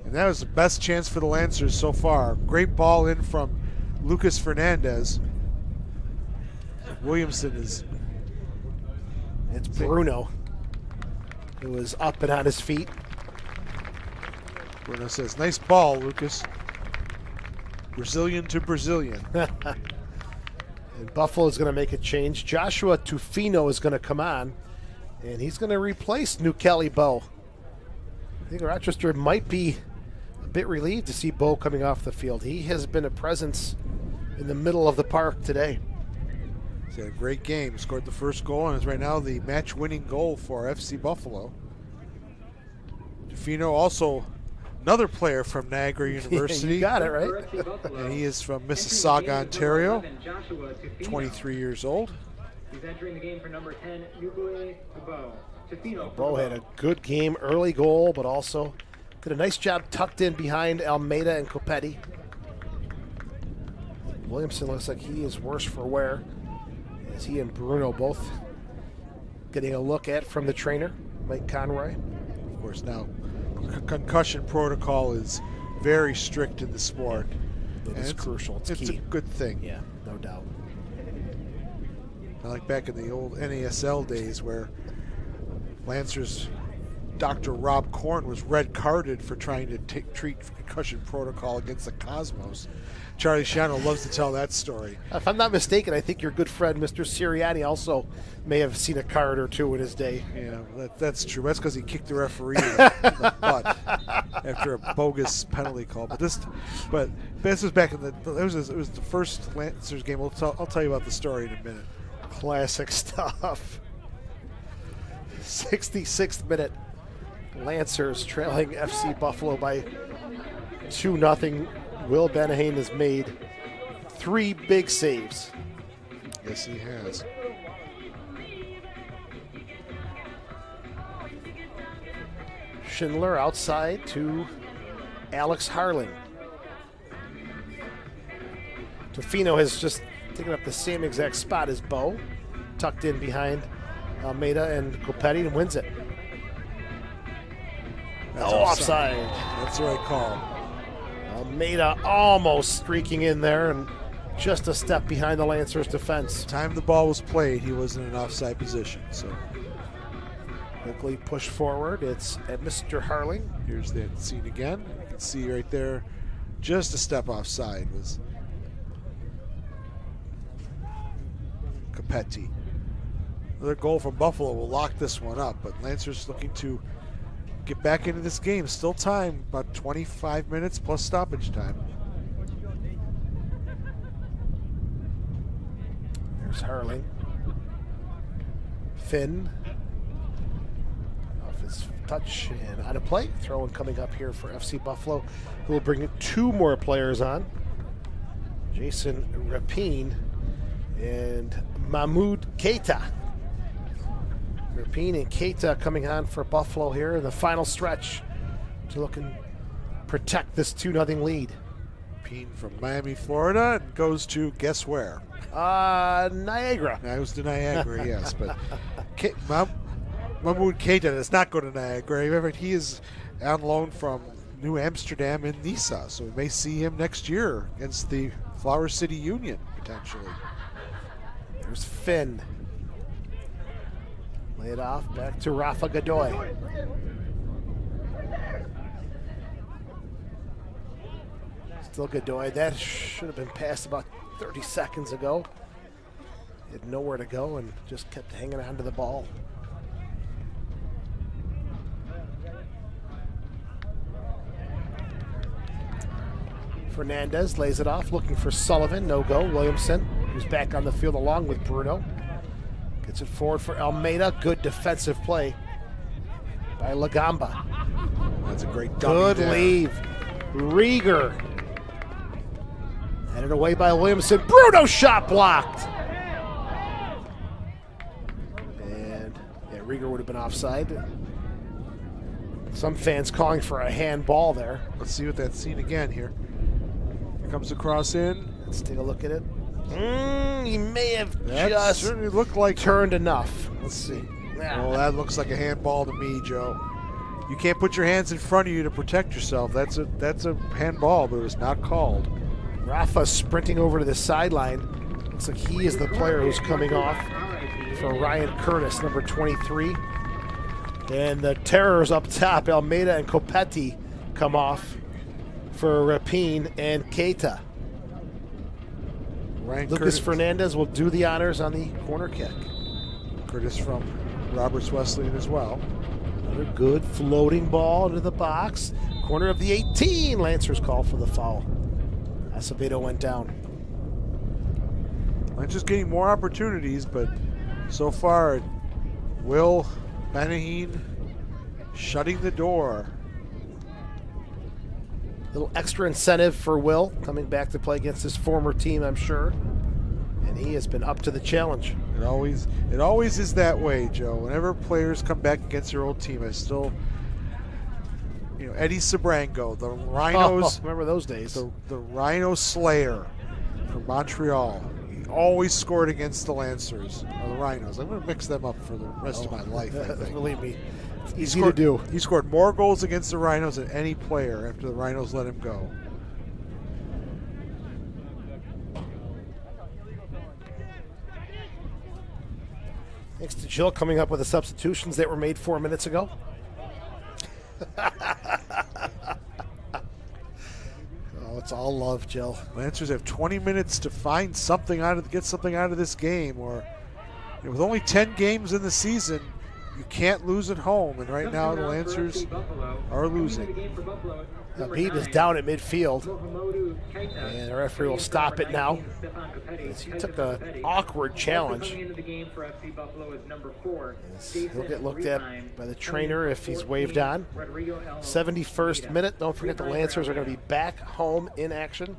And that was the best chance for the Lancers so far. Great ball in from Lucas Fernandez. Williamson is... It's Bruno, who was up and on his feet. Bruno says, nice ball, Lucas. Brazilian to Brazilian. And Buffalo's going to make a change. Joshua Tufino is going to come on, and he's going to replace New Kelly Bow. I think Rochester might be a bit relieved to see Bow coming off the field. He has been a presence in the middle of the park today. He's had a great game. Scored the first goal, and is right now the match-winning goal for FC Buffalo. Tufino also another player from Niagara University. You got it, right? And he is from Mississauga, Ontario. 23 years old. He's entering the game for number 10, Nukule Bow. Bow had a good game, early goal, but also did a nice job tucked in behind Almeida and Copetti. Williamson looks like he is worse for wear, as he and Bruno both getting a look at from the trainer, Mike Conroy. Of course, now concussion protocol is very strict in the sport. Yeah. It's crucial. It's key. A good thing. Yeah, no doubt. Not like back in the old NASL days where Lancers Dr. Rob Korn was red carded for trying to treat concussion protocol against the Cosmos. Charlie Schiano loves to tell that story. If I'm not mistaken, I think your good friend Mr. Sirianni also may have seen a card or two in his day. Yeah, that's true. That's because he kicked the referee in the butt after a bogus penalty call. But this was back in the. It was the first Lancers game. I'll tell you about the story in a minute. Classic stuff. 66th minute. Lancers trailing FC Buffalo by 2-0. Will Benahane has made 3 big saves. Yes, he has. Schindler outside to Alex Harling. Tofino has just taken up the same exact spot as Bo, tucked in behind Almeida and Copetti, and wins it. That's offside. That's the right call. Almeida almost streaking in there and just a step behind the Lancers' defense. Time the ball was played, he was in an offside position. So quickly push forward. It's at Mr. Harling. Here's that scene again. You can see right there, just a step offside was Copetti. Another goal from Buffalo will lock this one up, but Lancers looking to get back into this game. Still time, about 25 minutes plus stoppage time. There's Harling. Finn. Off his touch and out of play. Throw-in coming up here for FC Buffalo, who will bring 2 more players on. Jason Rapine and Mahmoud Keita. Rapine and Keita coming on for Buffalo here in the final stretch to look and protect this 2-0 lead. Rapine from Miami, Florida, and goes to guess where? Niagara. That was to Niagara, yes. But Mahmoud Keita does not go to Niagara. Remember, he is on loan from New Amsterdam in Nisa, so we may see him next year against the Flower City Union, potentially. There's Finn. Lay it off, back to Rafa Godoy. Still Godoy. That should have been passed about 30 seconds ago. He had nowhere to go and just kept hanging on to the ball. Fernandez lays it off, looking for Sullivan. No go. Williamson, who's back on the field along with Bruno. Gets it forward for Almeida. Good defensive play by Lagamba. That's a great good there. leave. Rieger. Headed away by Williamson. Bruno shot blocked. And yeah, Rieger would have been offside. Some fans calling for a handball there. Let's see what that scene again here. Here comes the cross in. Let's take a look at it. He may have That certainly looked like turned enough. Let's see. Well, that looks like a handball to me, Joe. You can't put your hands in front of you to protect yourself. That's a handball, but it was not called. Rafa sprinting over to the sideline. Looks like he is the player who's coming off for Ryan Curtis, number 23. And the Terrors up top, Almeida and Copetti, come off for Rapine and Keita. Lucas Curtis. Fernandez will do the honors on the corner kick. Curtis from Roberts Wesleyan as well. Another good floating ball into the box. Corner of the 18. Lancers call for the foul. Acevedo went down. Lancers getting more opportunities, but so far, Will Benahane shutting the door. Little extra incentive for Will coming back to play against his former team, I'm sure. And he has been up to the challenge. It always is that way, Joe. Whenever players come back against their old team, I still, Eddie Sabrango, the Rhinos. Remember those days. The Rhino Slayer from Montreal. He always scored against the Lancers or the Rhinos. I'm going to mix them up for the rest of my life, I think. Believe me, He easy scored, to do. He scored more goals against the Rhinos than any player after the Rhinos let him go. Thanks to Jill coming up with the substitutions that were made 4 minutes ago. Oh, it's all love, Jill. Lancers have 20 minutes to find something get something out of this game. Or with only 10 games in the season, you can't lose at home. And right now, the Lancers are losing. Habib is down at midfield, and the referee will stop it now. He took an awkward challenge. He'll get looked at by the trainer if he's waved on. 71st minute. Don't forget the Lancers are going to be back home in action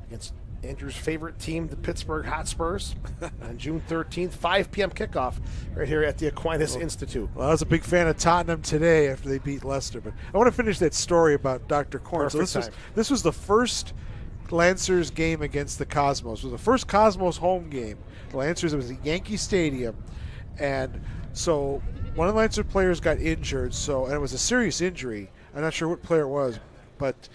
against Andrew's favorite team, the Pittsburgh Hotspurs, on June 13th, 5 p.m. kickoff right here at the Aquinas Institute. Well, I was a big fan of Tottenham today after they beat Leicester, but I want to finish that story about Dr. Korn. So this was the first Lancers game against the Cosmos. It was the first Cosmos home game. The Lancers, it was at Yankee Stadium, and so one of the Lancers players got injured, and it was a serious injury. I'm not sure what player it was, but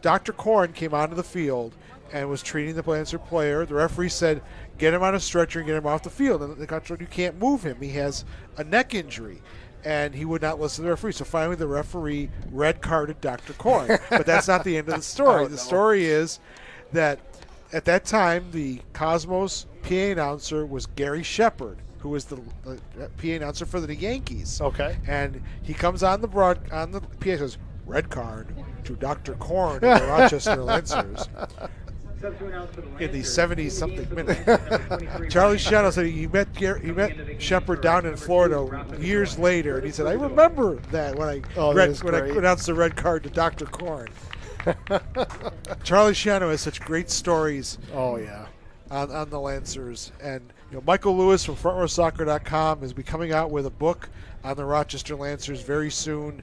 Dr. Korn came onto the field and was treating the Lancer player. The referee said, get him on a stretcher and get him off the field. And the coach said, you can't move him. He has a neck injury. And he would not listen to the referee. So finally the referee red carded Dr. Korn. But that's not the end of the story. The story is that at that time, the Cosmos PA announcer was Gary Shepard, who was the PA announcer for the Yankees. Okay. And he comes on the PA and says, red card to Dr. Korn of the Rochester Lancers. In the 70-something minute. Charlie Shadow said he met Shepard down in Florida years later, and he said, I remember that when I announced the red card to Dr. Korn. Charlie Shadow has such great stories. Oh, yeah. On the Lancers. And Michael Lewis from FrontRowSoccer.com is be coming out with a book on the Rochester Lancers very soon,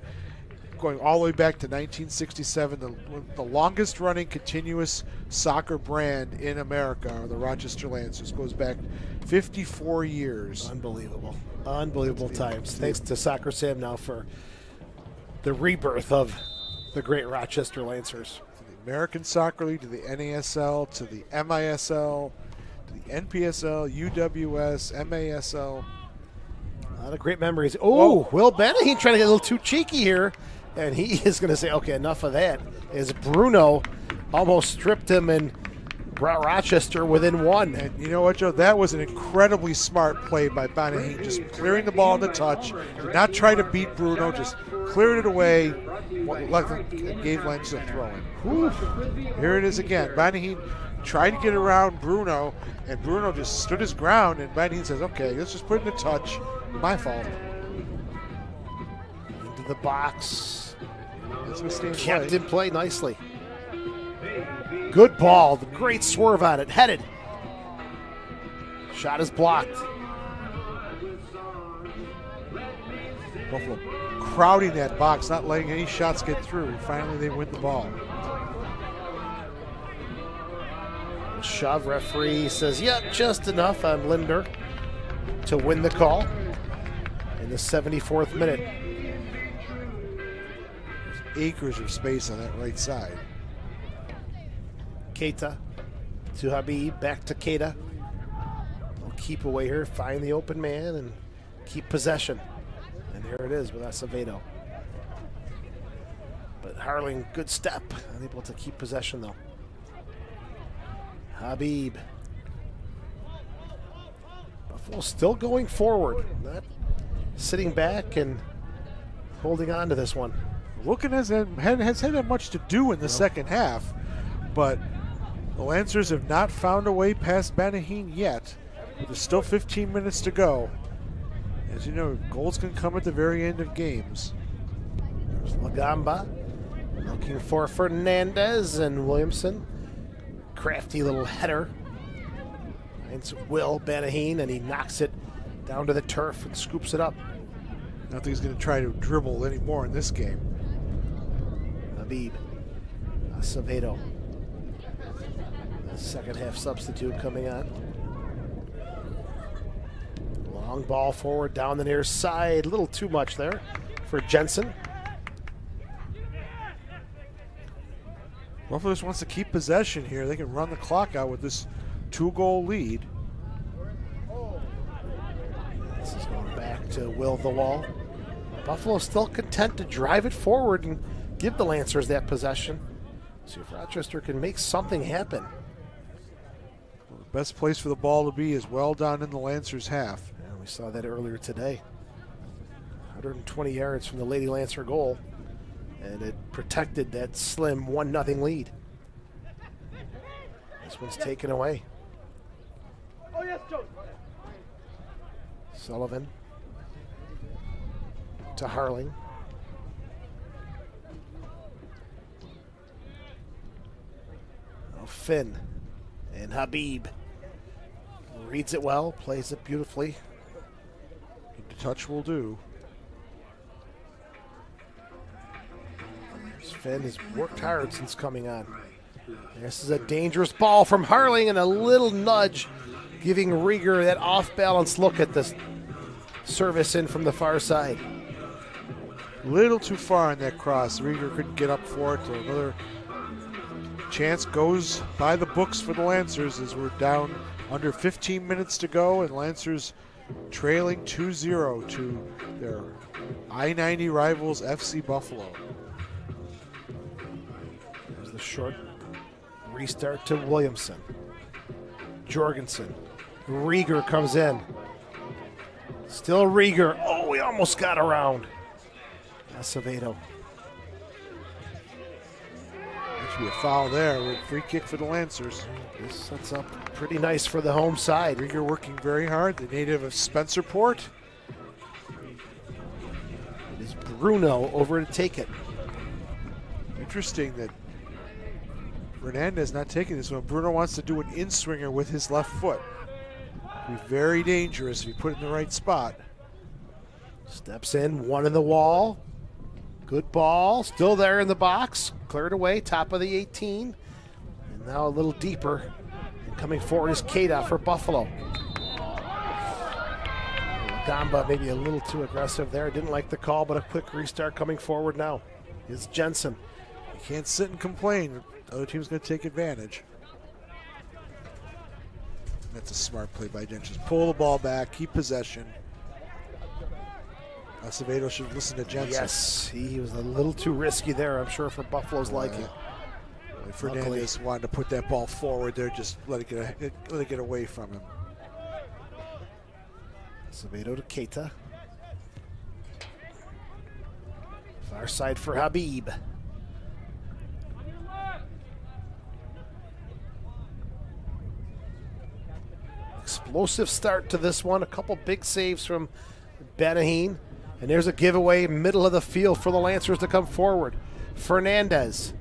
going all the way back to 1967, the longest running continuous soccer brand in America are the Rochester Lancers. Goes back 54 years. Unbelievable times. Thanks to Soccer Sam now for the rebirth of the great Rochester Lancers. To the American Soccer League, to the NASL, to the MISL, to the NPSL, UWS, MASL. A lot of great memories. Oh, Will Benahin trying to get a little too cheeky here. And he is going to say, okay, enough of that. As Bruno almost stripped him and brought Rochester within one. And you know what, Joe? That was an incredibly smart play by Benahin, just clearing the ball in the touch. Did not try to beat Bruno, just cleared it away, gave Lentz a throw-in. Here it is again. Benahin tried to get around Bruno, and Bruno just stood his ground, and Benahin says, okay, let's just put it in the touch. My fault. Into the box. Kept in play nicely. Good ball. The great swerve on it. Headed. Shot is blocked. Buffalo crowding that box, not letting any shots get through. Finally, they win the ball. The shove. Referee says, yep, just enough on Linder to win the call in the 74th minute. Acres of space on that right side. Keita to Habib, back to Keita. We'll keep away here, find the open man, and keep possession. And there it is with Acevedo. But Harling, good step. Unable to keep possession, though. Habib. Buffalo still going forward, not sitting back and holding on to this one. Wilkin has had much to do in the second half, but the Lancers have not found a way past Benahin yet. There's still 15 minutes to go. As you know, goals can come at the very end of games. There's Lagamba looking for Fernandez and Williamson. Crafty little header. It's Will Benahin, and he knocks it down to the turf and scoops it up. I don't think he's going to try to dribble anymore in this game. Habib. Acevedo. The second half substitute coming on. Long ball forward down the near side. A little too much there for Jensen. Buffalo just wants to keep possession here. They can run the clock out with this 2-goal lead. This is going back to Will the Wall. Buffalo still content to drive it forward and give the Lancers that possession. See if Rochester can make something happen. Well, the best place for the ball to be is well down in the Lancers' half. Yeah, we saw that earlier today. 120 yards from the Lady Lancer goal, and it protected that slim 1-0 lead. This one's taken away. Sullivan to Harling. Finn and Habib reads it well, plays it beautifully. The touch will do. Finn has worked hard since coming on. This is a dangerous ball from Harling and a little nudge, giving Rieger that off-balance look at the service in from the far side. Little too far on that cross. Rieger couldn't get up for it. So another chance goes by the books for the Lancers as we're down under 15 minutes to go, and Lancers trailing 2-0 to their I-90 rivals FC Buffalo. There's the short restart to Williamson. Jorgensen. Rieger comes in. Still Rieger. Oh, we almost got around. Acevedo. That should be a foul there with a free kick for the Lancers. This sets up pretty nice for the home side. Rieger working very hard, the native of Spencerport. It is Bruno over to take it. Interesting that Fernandez not taking this one. Bruno wants to do an in-swinger with his left foot. Be very dangerous if you put it in the right spot. Steps in, one in the wall. Good ball, still there in the box. Cleared away, top of the 18. And now a little deeper. And coming forward is Keita for Buffalo. Gamba maybe a little too aggressive there. Didn't like the call, but a quick restart coming forward now is Jensen. You can't sit and complain. The other team's going to take advantage. That's a smart play by Jensen. Just pull the ball back, keep possession. Acevedo should listen to Jensen. Yes, he was a little too risky there, I'm sure, for Buffalo's liking. Fernandez wanted to put that ball forward there, just let it get away from him. Acevedo to Keita. Far side for Habib. Explosive start to this one. A couple big saves from Benahine. And there's a giveaway middle of the field for the Lancers to come forward. Fernandez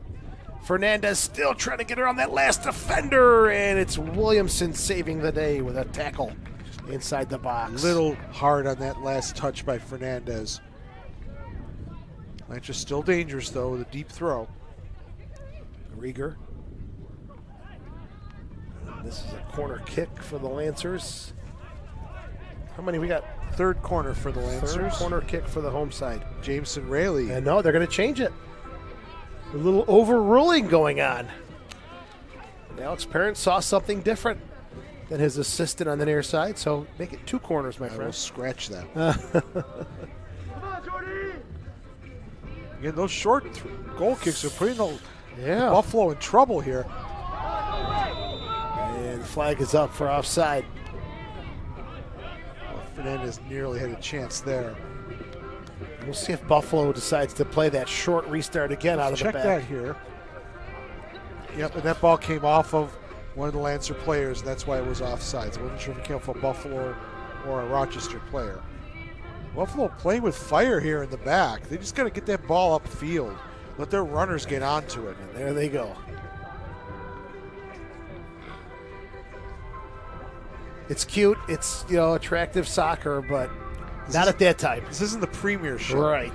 still trying to get around that last defender, and it's Williamson saving the day with a tackle inside the box. Little hard on that last touch by Fernandez. Lancers still dangerous though with a deep throw. Rieger. This is a corner kick for the Lancers. How many we got? Third corner for the Lancers. Third corner kick for the home side. Jameson Rayleigh. And no, they're going to change it. A little overruling going on. And Alex Parent saw something different than his assistant on the near side, so make it 2 corners, my friend. Will scratch that. Again, those short goal kicks are putting Buffalo in trouble here. And flag is up for offside. Fernandez nearly had a chance there. We'll see if Buffalo decides to play that short restart again out of the back. Check that here. Yep, and that ball came off of one of the Lancer players, and that's why it was offside. So I wasn't sure if it came off a Buffalo or a Rochester player. Buffalo playing with fire here in the back. They just got to get that ball upfield. Let their runners get onto it. And there they go. It's cute, it's attractive soccer, but not at that time. This isn't the Premiership. Right.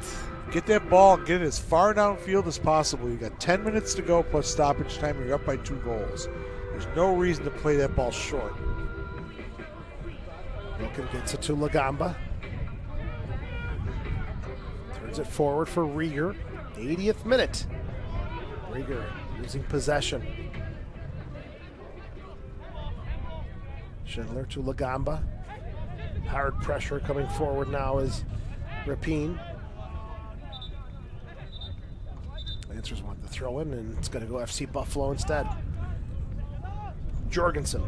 Get that ball, get it as far downfield as possible. You got 10 minutes to go plus stoppage time, and you're up by 2 goals. There's no reason to play that ball short. Wilkin gets it to Lagamba. Turns it forward for Rieger. 80th minute. Rieger losing possession. Schindler to Lagamba. Hard pressure coming forward now is Rapine. Lancers want the throw in, and it's going to go FC Buffalo instead. Jorgensen.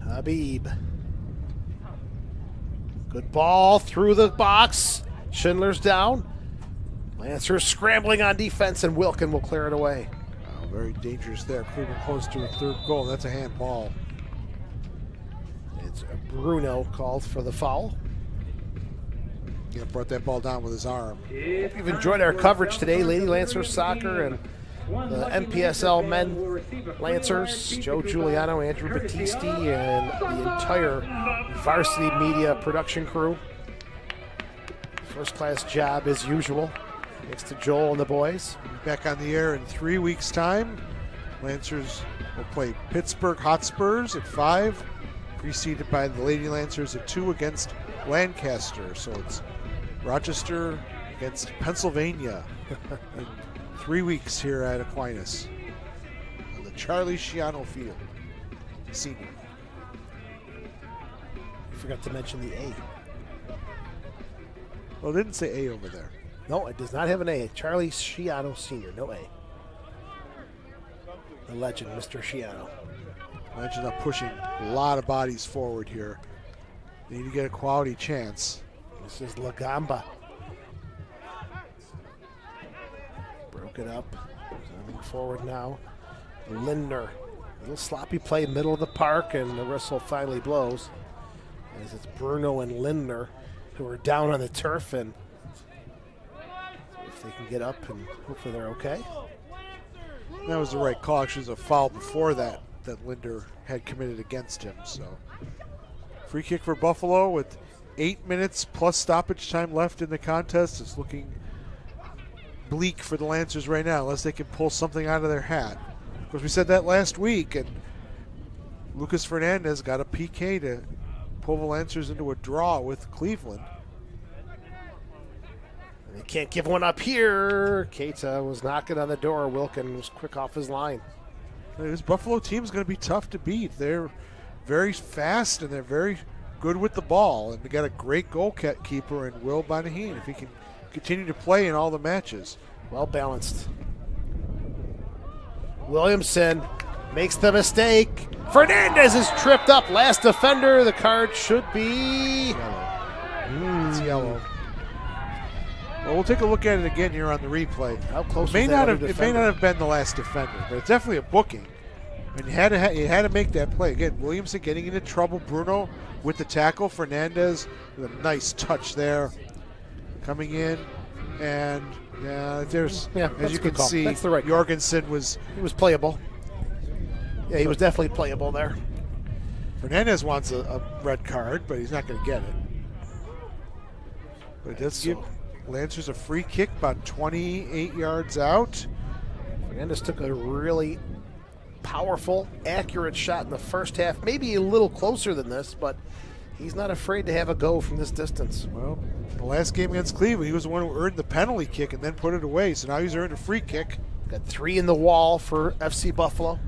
Habib. Good ball through the box. Schindler's down. Lancers scrambling on defense, and Wilkin will clear it away. Oh, very dangerous there. Cleveland close to a third goal. That's a handball. It's Bruno called for the foul. Yeah, brought that ball down with his arm. Hope you've enjoyed our coverage today, Lady Lancers Soccer and the NPSL men Lancers, Joe Giuliano, Andrew Battisti, and the entire varsity media production crew. First class job as usual. Thanks to Joel and the boys. Back on the air in 3 weeks' time. Lancers will play Pittsburgh Hotspurs at 5, preceded by the Lady Lancers at 2 against Lancaster. So it's Rochester against Pennsylvania in 3 weeks here at Aquinas on the Charlie Schiano Field. Senior. I forgot to mention the A. Well, it didn't say A over there. No, it does not have an A. Charlie Schiano Sr., no A. The legend, Mr. Schiano. Legend up pushing a lot of bodies forward here. They need to get a quality chance. This is Lagamba. Broke it up. Moving forward now. Lindner. A little sloppy play, middle of the park, and the whistle finally blows. As it's Bruno and Lindner who are down on the turf, and if they can get up, and hopefully they're okay. That was the right call. Actually, it was a foul before that Lindner had committed against him. So, free kick for Buffalo with 8 minutes plus stoppage time left in the contest. It's looking bleak for the Lancers right now, unless they can pull something out of their hat. Because we said that last week, and Lucas Fernandez got a PK to pull the Lancers into a draw with Cleveland. They can't give one up here. Keita was knocking on the door. Wilkin was quick off his line. This Buffalo team is going to be tough to beat. They're very fast and they're very good with the ball. And they got a great goalkeeper in Will Bonahine if he can continue to play in all the matches. Well balanced. Williamson makes the mistake. Fernandez is tripped up. Last defender. The card should be yellow. It's yellow. Well, we'll take a look at it again here on the replay. How close it may was not that have, it may not have been the last defender, but it's definitely a booking. And you had to make that play. Again, Williamson getting into trouble. Bruno with the tackle. Fernandez with a nice touch there. Coming in. And as you can see, that's the right Jorgensen he was playable. Yeah, he was definitely playable there. Fernandez wants a red card, but he's not going to get it. But it does give Lancers a free kick about 28 yards out. Fernandez took a really powerful, accurate shot in the first half. Maybe a little closer than this, but he's not afraid to have a go from this distance. Well, the last game against Cleveland, he was the one who earned the penalty kick and then put it away. So now he's earned a free kick. Got 3 in the wall for FC Buffalo.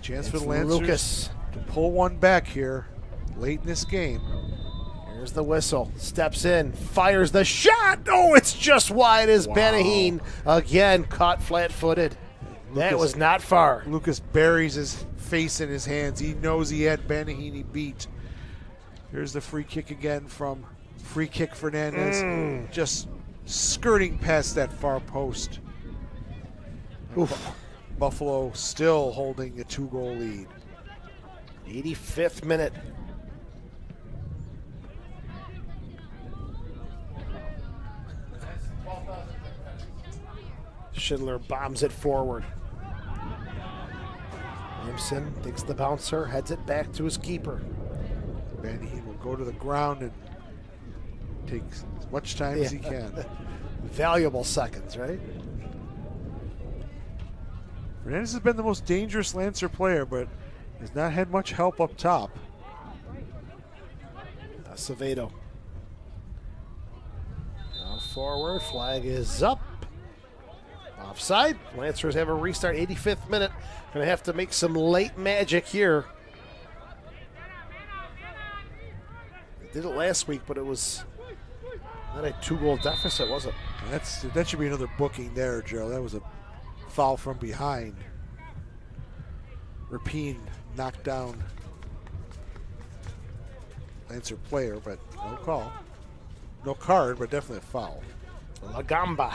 Chance for the Lancers to pull one back here late in this game. Here's the whistle. Steps in, fires the shot. Oh, it's just wide as Bonahine again caught flat-footed. That was not far. Lucas buries his face in his hands. He knows he had Bonahine beat. Here's the free kick again from Free Kick Fernandez. Just skirting past that far post. Buffalo still holding a 2-goal lead. 85th minute. Schindler bombs it forward. Williamson takes the bouncer, heads it back to his keeper. Bonahine will go to the ground and take as much time as he can. Valuable seconds, right? Fernandez has been the most dangerous Lancer player, but has not had much help up top. Acevedo. Now forward, flag is up. Offside. Lancers have a restart, 85th minute. Going to have to make some late magic here. They did it last week, but it was not a 2-goal deficit, was it? That should be another booking there, Joe. That was a foul from behind. Rapine knocked down Lancer player, but no call. No card, but definitely a foul. La Gamba.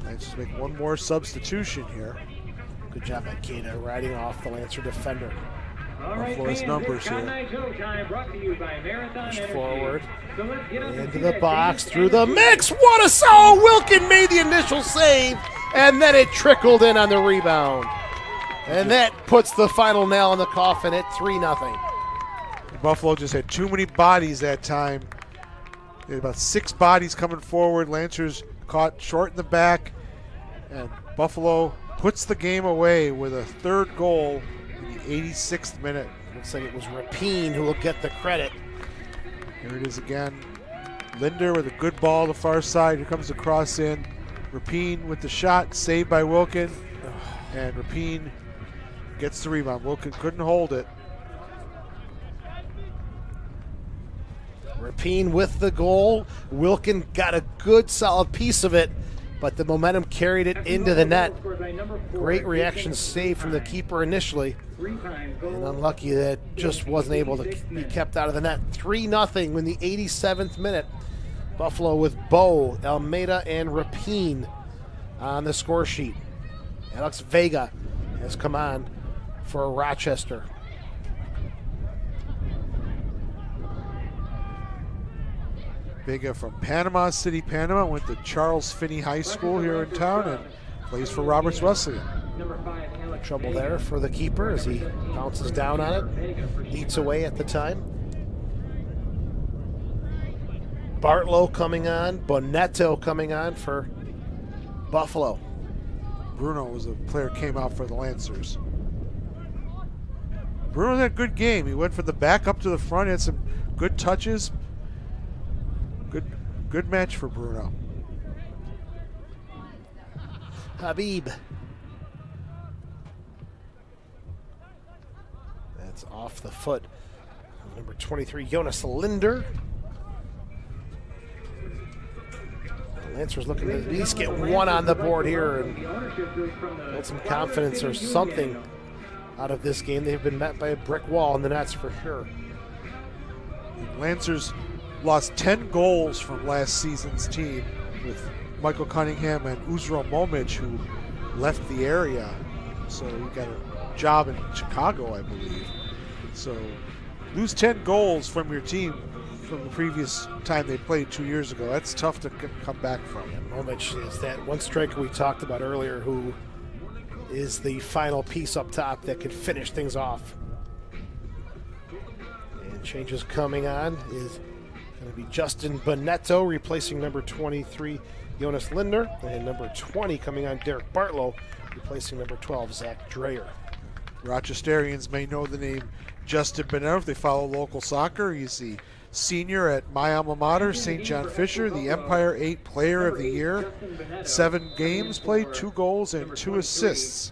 Lancers make one more substitution here. Good job by Kata riding off the Lancer defender. All right, Flores fans, numbers it's here. Night Showtime, brought to you by Marathon Push Energy. forward. So let's get up and Into see the that box, dance through the and- mix. What a saw! Wilkin made the initial save, and then it trickled in on the rebound. And that puts the final nail in the coffin at 3-0. Buffalo just had too many bodies that time. They had about 6 bodies coming forward. Lancers caught short in the back, and Buffalo puts the game away with a 3rd goal in the 86th minute. Looks like it was Rapine who will get the credit. Here it is again. Linder with a good ball to the far side. Here comes the cross in. Rapine with the shot, saved by Wilkin. And Rapine gets the rebound. Wilkin couldn't hold it. Rapine with the goal. Wilkin got a good solid piece of it, but the momentum carried it into the net. Great reaction save from the keeper initially. And unlucky that just wasn't able to be kept out of the net. 3-0 in the 87th minute. Buffalo with Bo, Almeida, and Rapine on the score sheet. Alex Vega has come on for Rochester. Vega from Panama City, Panama, went to Charles Finney High School here in town and plays for Roberts Wesleyan. Trouble there for the keeper as he bounces down on it, eats away at the time. Bartlow coming on, Bonetto coming on for Buffalo. Bruno was a player who came out for the Lancers. Bruno had a good game. He went from the back up to the front, had some good touches. Good match for Bruno. Habib. That's off the foot. Number 23, Jonas Linder. The Lancers looking to at least get one on the board here and get some confidence or something out of this game. They've been met by a brick wall in the nets for sure. Lancers lost 10 goals from last season's team with Michael Cunningham and Uzro Momic, who left the area. So he got a job in Chicago, I believe. So lose 10 goals from your team from the previous time they played 2 years ago. That's tough to come back from. Momic is that one striker we talked about earlier who is the final piece up top that could finish things off. And changes coming on is going to be Justin Bonetto replacing number 23, Jonas Linder. And number 20 coming on, Derek Bartlow, replacing number 12, Zach Dreyer. Rochesterians may know the name Justin Bonetto if they follow local soccer. He's the senior at my alma mater, St. John Fisher, the Empire 8 Player of the Year. 7 games played, 2 goals and 2 assists.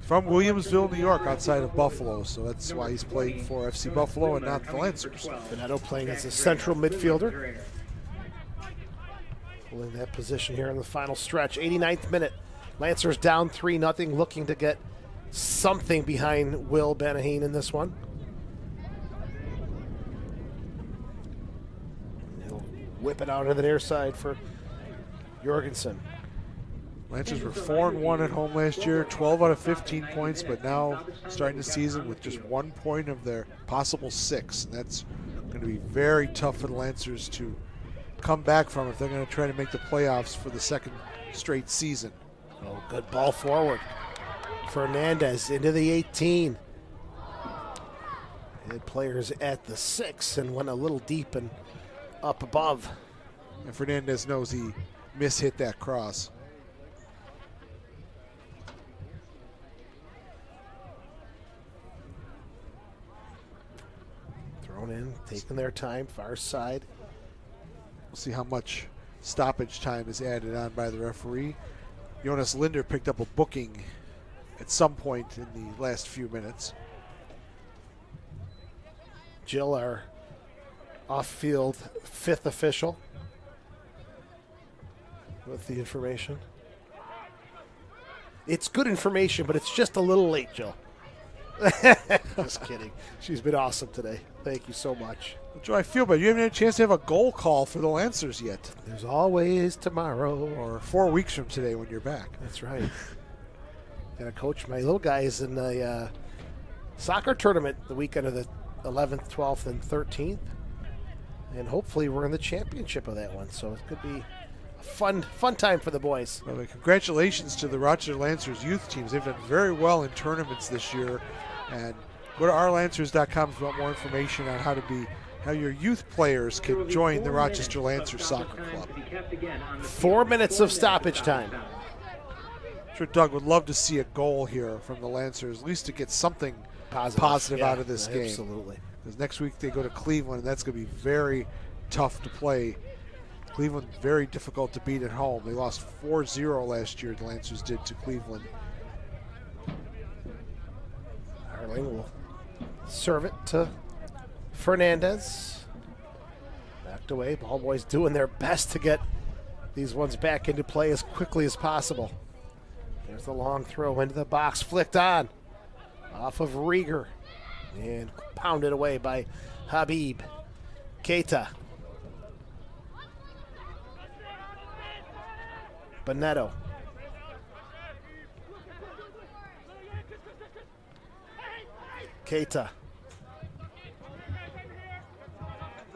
From Williamsville, New York, outside of Buffalo. So that's why he's playing for FC Buffalo and not the Lancers. Bonetto playing as a central midfielder. Holding that position here in the final stretch. 89th minute. Lancers down 3-0, looking to get something behind Will Banaheen in this one. He'll whip it out to the near side for Jorgensen. Lancers were 4-1 at home last year, 12 out of 15 points, but now starting the season with just 1 point of their possible 6. And that's going to be very tough for the Lancers to come back from if they're going to try to make the playoffs for the 2nd straight season. Oh, good ball forward. Fernandez into the 18. Had players at the 6 and went a little deep and up above. And Fernandez knows he mishit that cross. Thrown in, taking their time, far side. We'll see how much stoppage time is added on by the referee. Jonas Linder picked up a booking at some point in the last few minutes. Jill, our off-field fifth official, with the information. It's good information, but it's just a little late, Jill. Just kidding. She's been awesome today. Thank you so much. Well, Joe, I feel bad. You haven't had a chance to have a goal call for the Lancers yet. There's always tomorrow. Or 4 weeks from today when you're back. That's right. Got to coach my little guys in the soccer tournament the weekend of the 11th, 12th, and 13th. And hopefully we're in the championship of that one. So it could be a fun time for the boys. Well, congratulations to the Rochester Lancers youth teams. They've done very well in tournaments this year. And go to ourlancers.com if you want more information on how your youth players can join the Rochester Lancers Soccer Club. 4 minutes of stoppage time. I'm sure Doug would love to see a goal here from the Lancers, at least to get something positive out of this game. Absolutely. Because next week they go to Cleveland, and that's going to be very tough to play. Cleveland, very difficult to beat at home. They lost 4-0 last year, the Lancers did, to Cleveland. Harling will serve it to Fernandez. Backed away. Ball boys doing their best to get these ones back into play as quickly as possible. There's the long throw into the box, flicked on. Off of Rieger. And pounded away by Habib. Keita. Bonetto. Keita.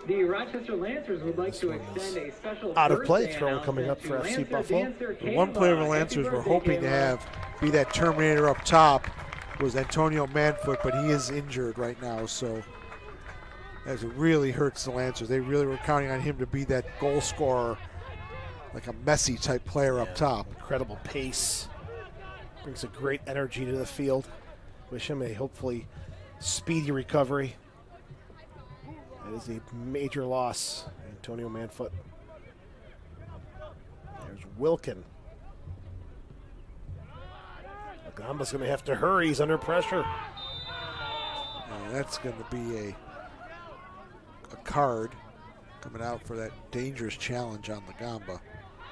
The Rochester Lancers would like to extend a special out of play birthday throw coming up for FC Buffalo. The one player the Lancers were hoping to have be that Terminator up top was Antonio Manfoot, but he is injured right now, so as it really hurts the Lancers. They really were counting on him to be that goal scorer, like a Messi type player up top. Incredible pace. Brings a great energy to the field. Wish him a hopefully speedy recovery. That is a major loss, Antonio Manfoot. There's Wilkin. Gamba's going to have to hurry. He's under pressure. And that's going to be a card coming out for that dangerous challenge on the Gamba.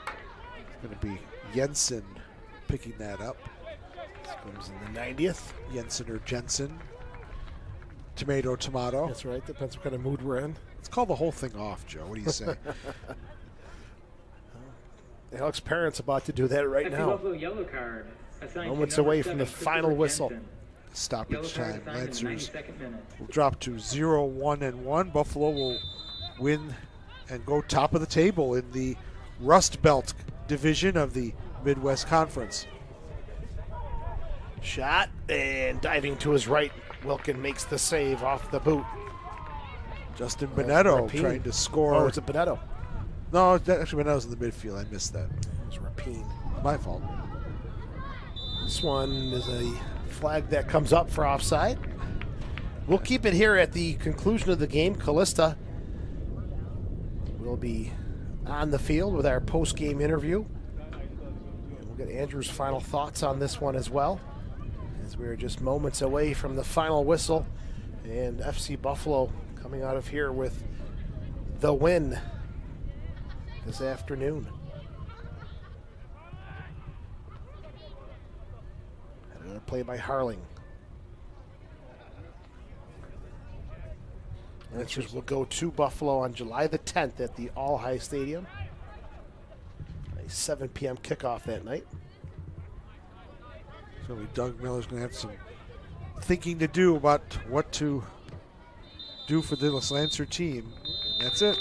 It's going to be Jensen picking that up. This comes in the 90th. Jensen or Jensen. Tomato. That's right. Depends what kind of mood we're in. Let's call the whole thing off, Joe. What do you say? Alex Parent's about to do that right now. Buffalo yellow card. Moments away from the final whistle. Stoppage time. Lancers will drop to 0-1-1. Buffalo will win and go top of the table in the Rust Belt division of the Midwest Conference. Shot and diving to his right. Wilkin makes the save off the boot. Justin Bonetto trying to score. Oh, it's a Bonetto. No, actually Bonetto's in the midfield. I missed that. It was Rapine. My fault. This one is a flag that comes up for offside. We'll keep it here at the conclusion of the game. Callista will be on the field with our post-game interview. And we'll get Andrew's final thoughts on this one as well, as we're just moments away from the final whistle. And FC Buffalo coming out of here with the win this afternoon. Another play by Harling. Lancers will go to Buffalo on July the 10th at the All High Stadium. A 7 p.m. kickoff that night. So Doug Miller's going to have some thinking to do about what to do for the Lancer team. And that's it.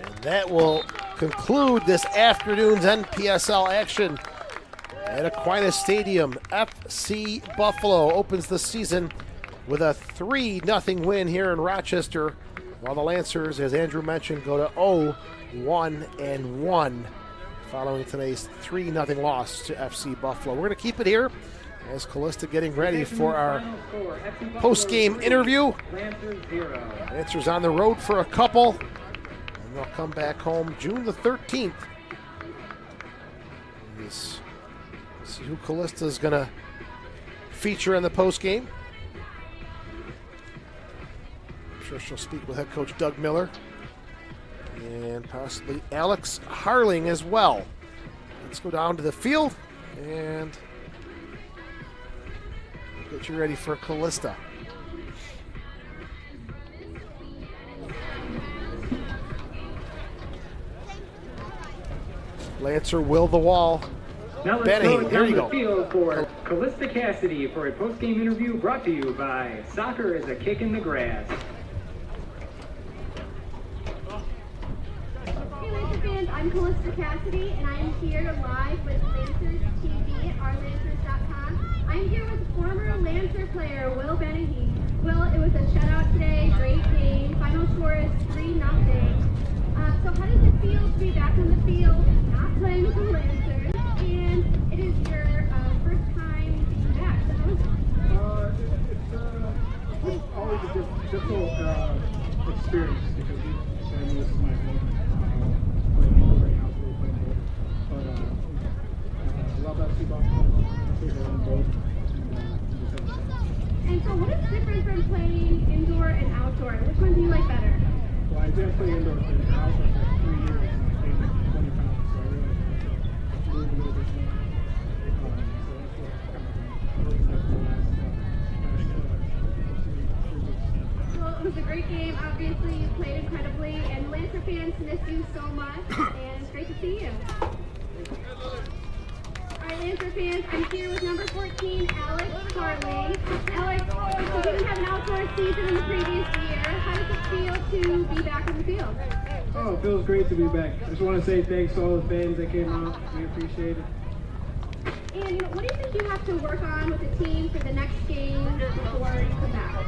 And that will conclude this afternoon's NPSL action at Aquinas Stadium. FC Buffalo opens the season with a 3-0 win here in Rochester, while the Lancers, as Andrew mentioned, go to 0-1-1 following today's 3-0 loss to FC Buffalo. We're going to keep it here as Callista getting ready for our post-game interview. Lancers on the road for a couple, and they'll come back home June the 13th. Let's see who Callista is going to feature in the post-game. I'm sure she'll speak with head coach Doug Miller and possibly Alex Harling as well. Let's go down to the field and get you ready for Callista. Lancer will the wall. Now let's Benny, go here you down go. the field for Callista Cassidy for a post-game interview brought to you by Soccer is a Kick in the Grass. Hey Lancer fans, I'm Callista Cassidy, and I'm here live with Lancers TV at ourlancers.com. I'm here with former Lancer player Will Benahee. Will, it was a shutout today, great game. Final score is 3-0. So how does it feel to be back on the field, not playing with the Lancers, and it is your first time being back? So how is it? It's always a difficult experience because I know this is my home. Playing ball right now, so we're playing ball. But I love FC Buffalo. I think I love both. And so what is different from playing indoor and outdoor? Which one do you like better? Well, I did play indoor for the house for 3 years and I gained 20 pounds, so I really moved a little bit more. So that's what kind of working there for the last 3 weeks. Well, it was a great game. Obviously, you played incredibly, and Lancer fans miss you so much, and it's great to see you. All right, Lancer fans, I'm here with number 14, Alex Harling. Alex, you didn't have an outdoor season in the previous year. How does it feel to be back on the field? Oh, it feels great to be back. I just want to say thanks to all the fans that came out. We appreciate it. And what do you think you have to work on with the team for the next game before you come back?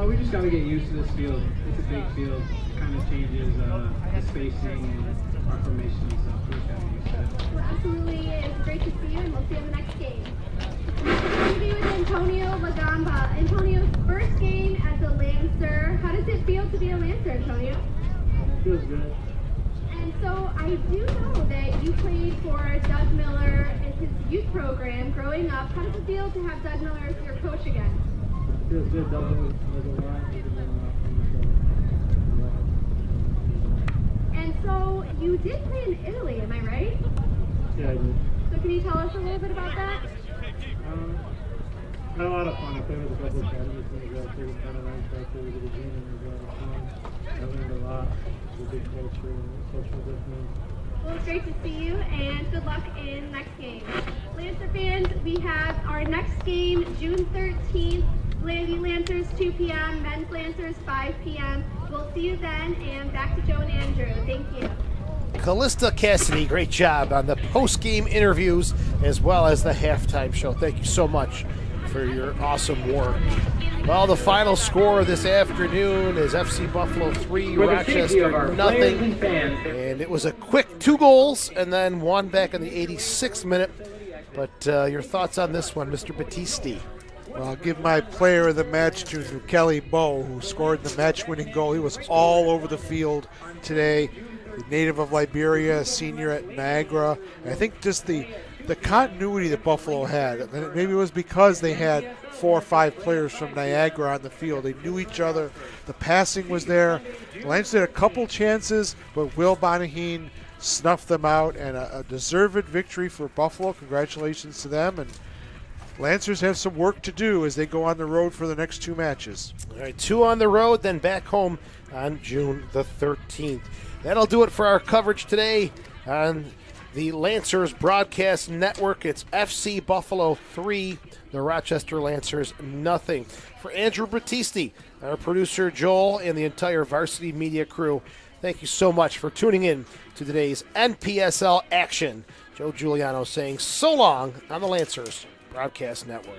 We just got to get used to this field. It's a big field. It kind of changes the spacing and our formation and stuff. We just got to get used to it. Well, absolutely. It's great to see you, and we'll see you in the next game. We're going to be with Antonio Lagamba. Antonio's first game as a Lancer. How does it feel to be a Lancer, Antonio? It feels good. And so I do know that you played for Doug Miller in his youth program growing up. How does it feel to have Doug Miller as your coach again? It feels good. Doug knows a lot. He can learn a lot from And so you did play in Italy, am I right? Yeah, I did. So can you tell us a little bit about that? I had a lot of fun. I played with a couple of academy teams. I played with Canada, I played with the Virginia, and it was a lot of fun. I learned a lot. It was a big culture and social difference. Well, it's great to see you, and good luck in next game. Lancer fans, we have our next game June 13th. Lady Lancers 2 p.m., Men's Lancers 5 p.m. We'll see you then, and back to Joe and Andrew. Thank you. Callista Cassidy, great job on the post-game interviews as well as the halftime show. Thank you so much for your awesome work. Well, the final score this afternoon is FC Buffalo 3, Rochester nothing. And it was a quick 2 goals and then one back in the 86th minute. But your thoughts on this one, Mr. Battisti? Well, I'll give my player of the match to Kelly Bowe, who scored the match-winning goal. He was all over the field today. The native of Liberia, a senior at Niagara. And I think just the continuity that Buffalo had, and maybe it was because they had 4 or 5 players from Niagara on the field. They knew each other. The passing was there. Lancers had a couple chances, but Will Bonaheen snuffed them out, and a deserved victory for Buffalo. Congratulations to them. And Lancers have some work to do as they go on the road for the next 2 matches. All right, 2 on the road, then back home on June the 13th. That'll do it for our coverage today on the Lancers Broadcast Network. It's FC Buffalo 3, the Rochester Lancers nothing. For Andrew Battisti, our producer Joel, and the entire Varsity Media crew, thank you so much for tuning in to today's NPSL action. Joe Giuliano saying so long on the Lancers Broadcast Network.